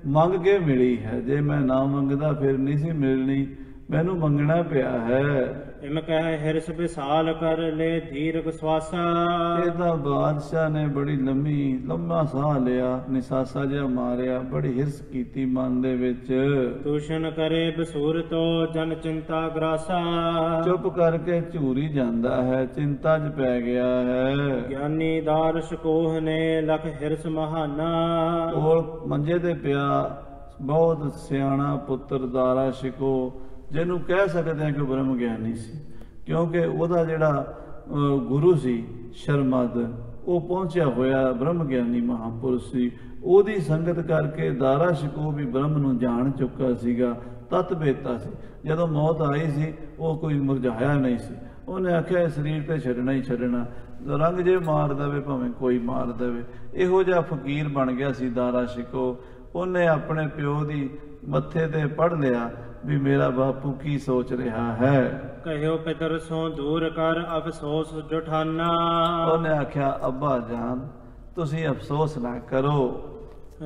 ਮੰਗ ਕੇ ਮਿਲੀ ਹੈ। ਜੇ ਮੈਂ ਨਾ ਮੰਗਦਾ ਫਿਰ ਨਹੀਂ ਸੀ ਮਿਲਣੀ, ਮੈਨੂੰ ਮੰਗਣਾ ਪਿਆ ਹੈ। ਇਮ ਕਹਿ ਹਿਰਸ ਵਿਸਾਲ ਕਰ ਲੈ ਧੀਰਗ ਸਵਾਸਾ। ਇਹ ਤਾਂ ਬਾਦਸ਼ਾਹ ਨੇ ਬੜੀ ਲੰਮਾ ਸਾਹ ਲਿਆ, ਨਿਸਾਸਾ ਜਿਹਾ ਮਾਰਿਆ, ਬੜੀ ਹਿਰਸ ਕੀਤੀ ਮਨ ਦੇ ਵਿੱਚ। ਦੂਸ਼ਣ ਕਰੇ ਬਸੂਰ ਤੋਂ ਜਨ ਚਿੰਤਾ ਗਰਾਸਾ। ਚੁੱਪ ਕਰਕੇ ਝੂਰੀ ਜਾਂਦਾ ਹੈ, ਚਿੰਤਾ 'ਚ ਪੈ ਗਿਆ ਹੈ। ਗਿਆਨੀ ਦਾਰਸ਼ ਕੋਹ ਨੇ ਲਖ ਹਿਰਸ ਮਹਾਨਾ। ਕੋਲ ਮੰਜੇ ਤੇ ਪਿਆ ਬਹੁਤ ਸਿਆਣਾ ਪੁੱਤਰ ਦਾਰਾ ਸ਼ਿਕੋਹ, ਜਿਹਨੂੰ ਕਹਿ ਸਕਦੇ ਹਾਂ ਕਿ ਬ੍ਰਹਮ ਗਿਆਨੀ ਸੀ, ਕਿਉਂਕਿ ਉਹਦਾ ਜਿਹੜਾ ਗੁਰੂ ਸੀ ਸ਼ਰਮਦ, ਉਹ ਪਹੁੰਚਿਆ ਹੋਇਆ ਬ੍ਰਹਮ ਗਿਆਨੀ ਮਹਾਂਪੁਰਸ਼ ਸੀ। ਉਹਦੀ ਸੰਗਤ ਕਰਕੇ ਦਾਰਾ ਸ਼ਿਕੋਹ ਵੀ ਬ੍ਰਹਮ ਨੂੰ ਜਾਣ ਚੁੱਕਾ ਸੀਗਾ, ਤਤ ਬੇਤਾ ਸੀ। ਜਦੋਂ ਮੌਤ ਆਈ ਸੀ ਉਹ ਕੋਈ ਮੁਰਝਾਇਆ ਨਹੀਂ ਸੀ। ਉਹਨੇ ਆਖਿਆ ਸਰੀਰ ਤੇ ਛੱਡਣਾ ਹੀ ਛੱਡਣਾ, ਰੰਗ ਜੇ ਮਾਰ ਦੇਵੇ ਭਾਵੇਂ ਕੋਈ ਮਾਰ ਦੇਵੇ। ਇਹੋ ਜਿਹਾ ਫਕੀਰ ਬਣ ਗਿਆ ਸੀ ਦਾਰਾ ਸ਼ਿਕੋਹ। ਉਹਨੇ ਆਪਣੇ ਪਿਓ ਦੀ ਮੱਥੇ ਤੇ ਪੜ੍ਹ ਲਿਆ ਵੀ ਮੇਰਾ ਬਾਪੂ ਕੀ ਸੋਚ ਰਿਹਾ ਹੈ। ਕਹਿਓ ਪਿਤਰ ਸੋ ਦੂਰ ਕਰ ਅਫਸੋਸ ਜੁਠਾਨਾ। ਉਹਨੇ ਆਖਿਆ ਅੱਬਾ ਜਾਨ ਤੁਸੀਂ ਅਫਸੋਸ ਨਾ ਕਰੋ।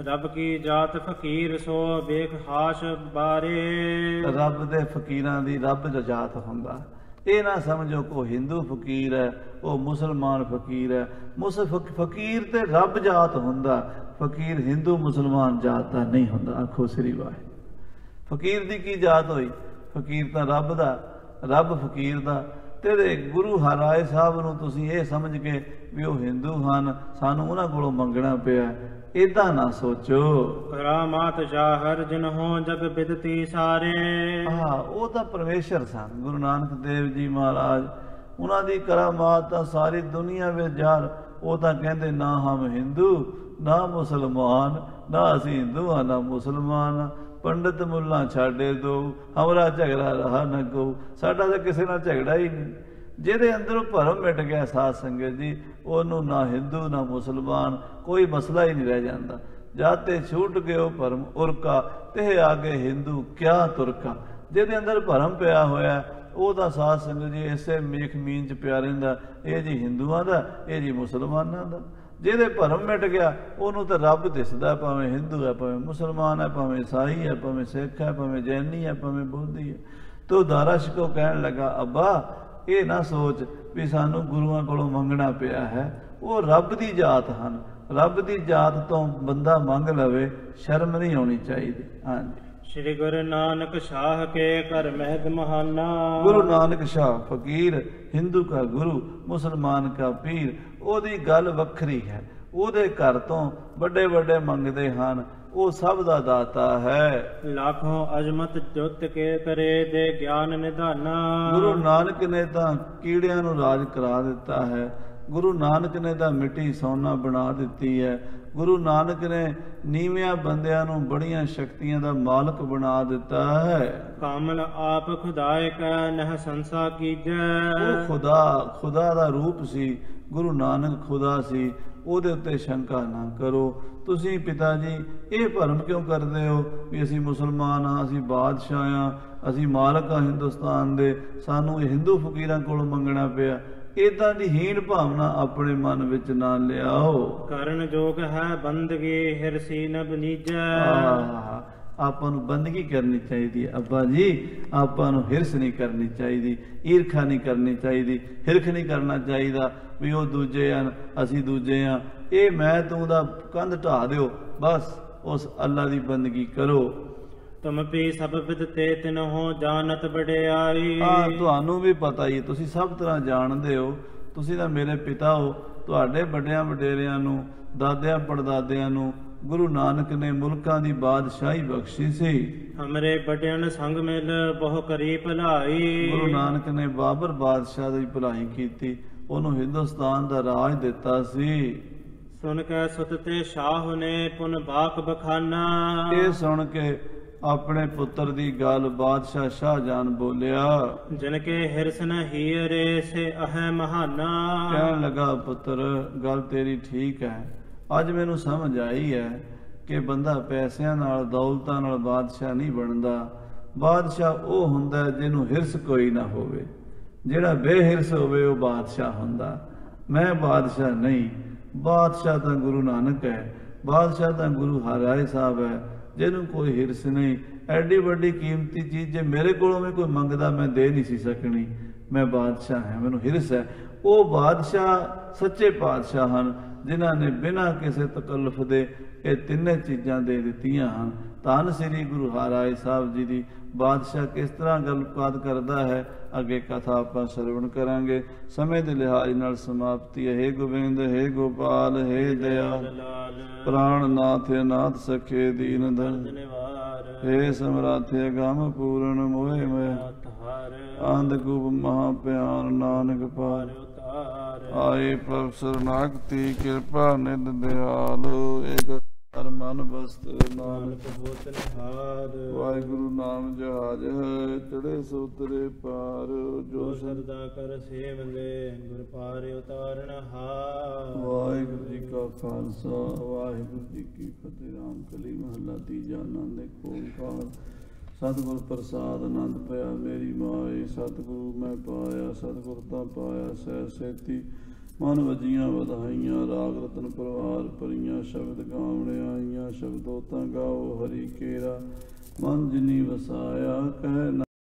ਰੱਬ ਕੀ ਜਾਤ ਫਕੀਰ ਸੋ ਵੇਖ ਹਾਸ਼ ਬਾਰੇ। ਰੱਬ ਦੇ ਫਕੀਰਾਂ ਦੀ ਰੱਬ ਜੋ ਜਾਤ ਹੁੰਦਾ, ਇਹ ਨਾ ਸਮਝੋ ਕੋ ਹਿੰਦੂ ਫਕੀਰ ਹੈ, ਉਹ ਮੁਸਲਮਾਨ ਫਕੀਰ ਹੈ। ਫਕੀਰ ਤੇ ਰੱਬ ਜਾਤ ਹੁੰਦਾ, ਫਕੀਰ ਹਿੰਦੂ ਮੁਸਲਮਾਨ ਜਾਤ ਦਾ ਨਹੀਂ ਹੁੰਦਾ। ਆਖੋ ਸ੍ਰੀ ਵਾਹਿਗੁਰੂ। ਫਕੀਰ ਦੀ ਕੀ ਜਾਤ ਹੋਈ? ਫਕੀਰ ਤਾਂ ਰੱਬ ਦਾ, ਰੱਬ ਫਕੀਰ ਦਾ। ਤੇਰੇ ਗੁਰੂ ਹਰਾਏ ਸਾਹਿਬ ਨੂੰ ਤੁਸੀਂ ਇਹ ਸਮਝ ਕੇ ਵੀ ਉਹ ਹਿੰਦੂ ਹਨ, ਸਾਨੂੰ ਉਹਨਾਂ ਕੋਲੋਂ ਮੰਗਣਾ ਪਿਆ, ਏਦਾਂ ਨਾ ਸੋਚੋ। ਕਰਾਮਾਤ ਜ਼ਾਹਰ ਜਿਨਹੋਂ ਜਗ ਬਿਦਤੀ ਸਾਰੇ। ਹਾਂ, ਉਹ ਤਾਂ ਪਰਮੇਸ਼ਰ ਸਨ। ਗੁਰੂ ਨਾਨਕ ਦੇਵ ਜੀ ਮਹਾਰਾਜ ਉਹਨਾਂ ਦੀ ਕਰਾਮਾਤ ਤਾਂ ਸਾਰੀ ਦੁਨੀਆ ਵਿੱਚ ਯਾਰ, ਉਹ ਤਾਂ ਕਹਿੰਦੇ ਨਾ ਹਮ ਹਿੰਦੂ ਨਾ ਮੁਸਲਮਾਨ, ਨਾ ਅਸੀਂ ਹਿੰਦੂ ਹਾਂ ਨਾ ਮੁਸਲਮਾਨ ਹਾਂ। ਪੰਡਤ ਮੁੱਲਾ ਛਾਡੇ ਦੋ, ਹਮਰਾ ਝਗੜਾ ਰਹਾ ਨਾ ਕਹੂ। ਸਾਡਾ ਤਾਂ ਕਿਸੇ ਨਾਲ ਝਗੜਾ ਹੀ ਨਹੀਂ। ਜਿਹਦੇ ਅੰਦਰੋਂ ਭਰਮ ਮਿਟ ਗਿਆ ਸਾਧ ਸੰਗਤ ਜੀ, ਉਹਨੂੰ ਨਾ ਹਿੰਦੂ ਨਾ ਮੁਸਲਮਾਨ ਕੋਈ ਮਸਲਾ ਹੀ ਨਹੀਂ ਰਹਿ ਜਾਂਦਾ। ਜਦ ਤੇ ਛੂਟ ਗਿਓ ਭਰਮ ਉਰਕਾ, ਤੇ ਆਗੇ ਹਿੰਦੂ ਕਿਆ ਤੁਰਕਾ। ਜਿਹਦੇ ਅੰਦਰ ਭਰਮ ਪਿਆ ਹੋਇਆ ਉਹ ਤਾਂ ਸਾਧ ਸੰਗਤ ਜੀ ਇਸੇ ਮੇਖ ਮੀਨ 'ਚ ਪਿਆ ਰਹਿੰਦਾ, ਇਹ ਜੀ ਹਿੰਦੂਆਂ ਦਾ, ਇਹ ਜੀ ਮੁਸਲਮਾਨਾਂ ਦਾ। ਜਿਹਦੇ ਭਰਮ ਮਿਟ ਗਿਆ ਉਹਨੂੰ ਤਾਂ ਰੱਬ ਦਿਸਦਾ, ਭਾਵੇਂ ਹਿੰਦੂ ਹੈ, ਭਾਵੇਂ ਮੁਸਲਮਾਨ ਹੈ, ਭਾਵੇਂ ਈਸਾਈ ਹੈ, ਭਾਵੇਂ ਸਿੱਖ ਹੈ, ਭਾਵੇਂ ਜੈਨੀ ਹੈ, ਭਾਵੇਂ ਬੋਧੀ ਹੈ। ਤੋ ਦਾਰਾ ਸ਼ਿਕੋ ਕਹਿਣ ਲੱਗਾ, ਅੱਬਾ ਇਹ ਨਾ ਸੋਚ ਵੀ ਸਾਨੂੰ ਗੁਰੂਆਂ ਕੋਲੋਂ ਮੰਗਣਾ ਪਿਆ ਹੈ, ਉਹ ਰੱਬ ਦੀ ਜਾਤ ਹਨ। ਰੱਬ ਦੀ ਜਾਤ ਤੋਂ ਬੰਦਾ ਮੰਗ ਲਵੇ, ਸ਼ਰਮ ਨਹੀਂ ਆਉਣੀ ਚਾਹੀਦੀ। ਹਾਂਜੀ। श्री गुरु नानक शाह के कर महद महाना। गुरु नानक शाह फकीर, हिंदू का गुरु, मुसलमान का पीर। ਉਹਦੀ ਗੱਲ ਵੱਖਰੀ ਹੈ। ਉਹਦੇ ਘਰ ਤੋਂ ਵੱਡੇ ਵੱਡੇ ਮੰਗਦੇ ਹਨ, ਉਹ ਸਭ ਦਾ ਦਾਤਾ ਹੈ। ਲਾਖੋਂ ਅਜਮਤ ਜੁੱਤ ਕੇ ਕਰੇ ਦੇ ਗਿਆਨ ਨਿਧਾਨਾ। ਗੁਰੂ ਨਾਨਕ ਨੇ ਤਾਂ ਕੀੜਿਆਂ ਨੂੰ ਰਾਜ ਕਰਾ ਦਿੱਤਾ ਹੈ। ਗੁਰੂ ਨਾਨਕ ਨੇ ਤਾਂ ਮਿੱਟੀ ਸੋਨਾ ਬਣਾ ਦਿੱਤੀ ਹੈ। ਗੁਰੂ ਨਾਨਕ ਨੇ ਨੀਵਿਆਂ ਬੰਦਿਆਂ ਨੂੰ ਬੜੀਆਂ ਸ਼ਕਤੀਆਂ ਦਾ ਮਾਲਕ ਬਣਾ ਦਿੱਤਾ ਹੈ। ਕਾਮਲ ਆਪ ਖੁਦਾਏ ਕੈ ਨਹ ਸੰਸਾ ਕੀਜੈ। ਉਹ ਖੁਦਾ ਦਾ ਰੂਪ ਸੀ। ਗੁਰੂ ਨਾਨਕ ਖੁਦਾ ਸੀ। ਉਹਦੇ ਉੱਤੇ ਸ਼ੰਕਾ ਨਾ ਕਰੋ। ਤੁਸੀਂ ਪਿਤਾ ਜੀ ਇਹ ਭਰਮ ਕਿਉਂ ਕਰਦੇ ਹੋ ਵੀ ਅਸੀਂ ਮੁਸਲਮਾਨ ਹਾਂ, ਅਸੀਂ ਬਾਦਸ਼ਾਹ ਹਾਂ, ਅਸੀਂ ਮਾਲਕ ਹਾਂ ਹਿੰਦੁਸਤਾਨ ਦੇ, ਸਾਨੂੰ ਇਹ ਹਿੰਦੂ ਫਕੀਰਾਂ ਕੋਲੋਂ ਮੰਗਣਾ ਪਿਆ। ਇਦਾਂ ਦੀ ਹੀਣ ਭਾਵਨਾ ਆਪਣੇ ਮਨ ਵਿੱਚ ਨਾ ਲਿਆਓ। ਕਰਨ ਜੋਗ ਹੈ ਬੰਦਗੀ ਹਿਰਸੀ ਨ ਬਨੀਜੈ। ਆਪਾਂ ਨੂੰ ਬੰਦਗੀ ਕਰਨੀ ਚਾਹੀਦੀ ਹੈ ਅੱਬਾ ਜੀ। ਆਪਾਂ ਨੂੰ ਹਿਰਸ ਨਹੀਂ ਕਰਨੀ ਚਾਹੀਦੀ, ਈਰਖਾ ਨਹੀਂ ਕਰਨੀ ਚਾਹੀਦੀ, ਹਿਰਖ ਨਹੀਂ ਕਰਨਾ ਚਾਹੀਦਾ ਵੀ ਉਹ ਦੂਜੇ ਹਨ ਅਸੀਂ ਦੂਜੇ ਹਾਂ। ਇਹ ਮੈਂ ਤੂੰ ਦਾ ਕੰਧ ਢਾ ਦਿਓ, ਬਸ ਉਸ ਅੱਲਾ ਦੀ ਬੰਦਗੀ ਕਰੋ। ਤੁਮ ਵੀ ਸਭ ਵਿਦ ਤੇ ਤਿਨਹੁ ਜਾਣਤ ਵਡਿਆਈ। ਤੁਹਾਨੂੰ ਵੀ ਪਤਾ ਹੀ, ਤੁਸੀਂ ਸਭ ਤਰ੍ਹਾਂ ਜਾਣਦੇ ਹੋ। ਤੁਸੀਂ ਤਾਂ ਮੇਰੇ ਪਿਤਾ ਹੋ। ਤੁਹਾਡੇ ਵੱਡਿਆਂ ਵਡੇਰਿਆਂ ਨੂੰ, ਦਾਦਿਆਂ ਪੜਦਾਦਿਆਂ ਨੂੰ ਗੁਰੂ ਨਾਨਕ ਨੇ ਮੁਲਕਾਂ ਦੀ ਬਾਦਸ਼ਾਹੀ ਬਖਸ਼ੀ ਸੀ। ਹਮਰੇ ਵੱਡਿਆਂ ਸੰਗ ਮਿਲ ਬਹੁ ਕਰੀ ਭਲਾਈ। ਗੁਰੂ ਨਾਨਕ ਨੇ ਬਾਬਰ ਬਾਦਸ਼ਾਹ ਦੀ ਭਲਾਈ ਕੀਤੀ, ਉਹਨੂੰ ਹਿੰਦੁਸਤਾਨ ਦਾ ਰਾਜ ਦਿੱਤਾ ਸੀ। ਸੁਣ ਕੇ ਸੁਤ ਤੇ ਸ਼ਾਹ ਨੇ ਪੁਨ ਬਾਕ ਬਖਾਨਾ। ਇਹ ਸੁਣ ਕੇ ਆਪਣੇ ਪੁੱਤਰ ਦੀ ਗੱਲ ਬਾਦਸ਼ਾਹ ਸ਼ਾਹਜਹਾਨ ਬੋਲਿਆ। ਜਿਨ ਕੇ ਹਿਰਸ ਨ ਹੀਰੇ ਸੇ ਅਹਿ ਮਹਾਨਾ। ਕਹਿਣ ਲੱਗਾ ਪੁੱਤਰ ਗੱਲ ਤੇਰੀ ਠੀਕ ਹੈ। ਅੱਜ ਮੈਨੂੰ ਸਮਝ ਆਈ ਹੈ ਕਿ ਬੰਦਾ ਪੈਸਿਆਂ ਨਾਲ ਦੌਲਤਾਂ ਨਾਲ ਬਾਦਸ਼ਾਹ ਨਹੀਂ ਬਣਦਾ। ਬਾਦਸ਼ਾਹ ਉਹ ਹੁੰਦਾ ਜਿਹਨੂੰ ਹਿਰਸ ਕੋਈ ਨਾ ਹੋਵੇ। ਜਿਹੜਾ ਬੇਹਿਰਸ ਹੋਵੇ ਉਹ ਬਾਦਸ਼ਾਹ ਹੁੰਦਾ। ਮੈਂ ਬਾਦਸ਼ਾਹ ਨਹੀਂ। ਬਾਦਸ਼ਾਹ ਤਾਂ ਗੁਰੂ ਨਾਨਕ ਹੈ। ਬਾਦਸ਼ਾਹ ਤਾਂ ਗੁਰੂ ਹਰਿਰਾਏ ਸਾਹਿਬ ਹੈ, ਜਿਹਨੂੰ ਕੋਈ ਹਿਰਸ ਨਹੀਂ। ਐਡੀ ਵੱਡੀ ਕੀਮਤੀ ਚੀਜ਼ ਜੇ ਮੇਰੇ ਕੋਲੋਂ ਵੀ ਕੋਈ ਮੰਗਦਾ ਮੈਂ ਦੇ ਨਹੀਂ ਸੀ ਸਕਣੀ। ਮੈਂ ਬਾਦਸ਼ਾਹ ਹਾਂ, ਮੈਨੂੰ ਹਿਰਸ ਹੈ। ਉਹ ਬਾਦਸ਼ਾਹ ਸੱਚੇ ਪਾਤਸ਼ਾਹ ਹਨ ਜਿਨ੍ਹਾਂ ਨੇ ਬਿਨਾਂ ਕਿਸੇ ਤਕੱਲੁਫ ਦੇ ਇਹ ਤਿੰਨੇ ਚੀਜ਼ਾਂ ਦੇ ਦਿੱਤੀਆਂ ਹਨ। ਧੰਨ ਸ੍ਰੀ ਗੁਰੂ ਹਰਿਰਾਏ ਸਾਹਿਬ ਜੀ ਦੀ ਬਾਦਸ਼ਾਹ ਕਿਸ ਤਰ੍ਹਾਂ ਗੱਲਬਾਤ ਕਰਦਾ ਹੈ, ਅੱਗੇ ਕਥਾ ਆਪਾਂ ਸਰਵਣ ਕਰਾਂਗੇ। ਸਮੇਂ ਦੇ ਲਿਹਾਜ਼ ਨਾਲ ਸਮਾਪਤੀ ਹੈ। ਹੇ ਗੋਬਿੰਦ, ਹੇ ਗੋਪਾਲ, ਹੇ ਦਇਆਲ, ਪ੍ਰਾਣ ਨਾਥ ਅਨਾਥ ਸਖੇ ਦੀਨ ਧਨ, ਹੇ ਸਮਰਾਥੇ ਗਮ ਪੂਰਨ ਮੋਹਿ ਮੈਂ, ਅੰਧਕੂਪ ਮਹਾ ਪਿਆਨ ਨਾਨਕ ਪਾਰ। ਆਏ ਪ੍ਰਭ ਸਰਨਾਗਤੀ ਕਿਰਪਾ ਨਿਧ ਦਿਆਲ, ਏਕ ਹਰ ਮਨ ਬਸਤ ਨਾਨਕ ਹੋਤ ਨਿਹਾਰ। ਵਾਹਿਗੁਰੂ ਨਾਮ ਜਹਾਜ ਹੈ ਚੜੇ ਸੋਤਰੇ ਪਾਰ, ਜੋ ਸਰਦਾ ਕਰ ਸੇਵਲੇ ਗੁਰ ਪਾਰ ਉਤਾਰਨ ਹਾਰ। ਵਾਹਿਗੁਰੂ ਜੀ ਕਾ ਖਾਲਸਾ ਵਾਹਿਗੁਰੂ ਜੀ ਕੀ ਫਤਿਹ। ਰਾਮ ਕਲੀ ਮਹੱਲਾ ਤੀਜਾ। ਆਨੰਦ ਏਕ ਓੰਕਾਰ ਸਤਿਗੁਰ ਪ੍ਰਸਾਦ ਆਨੰਦ ਪਿਆ ਮੇਰੀ ਮਾਏ। ਸਤਿਗੁਰੂ ਮੈਂ ਪਾਇਆ ਸਤਿਗੁਰ ਤਾਂ ਪਾਇਆ ਸਹਿ ਸੇਤੀ। ਮਨ ਵਜੀਆਂ ਵਧਾਈਆਂ ਰਾਗ ਰਤਨ ਪਰਵਾਰ ਭਰੀਆਂ। ਸ਼ਬਦ ਗਾਵਣੇ ਆਈਆਂ ਸ਼ਬਦੋ ਤਾਂ ਗਾਓ ਹਰੀ ਕੇਰਾ। ਮਨ ਜਿਨੀ ਵਸਾਇਆ ਕਹਿ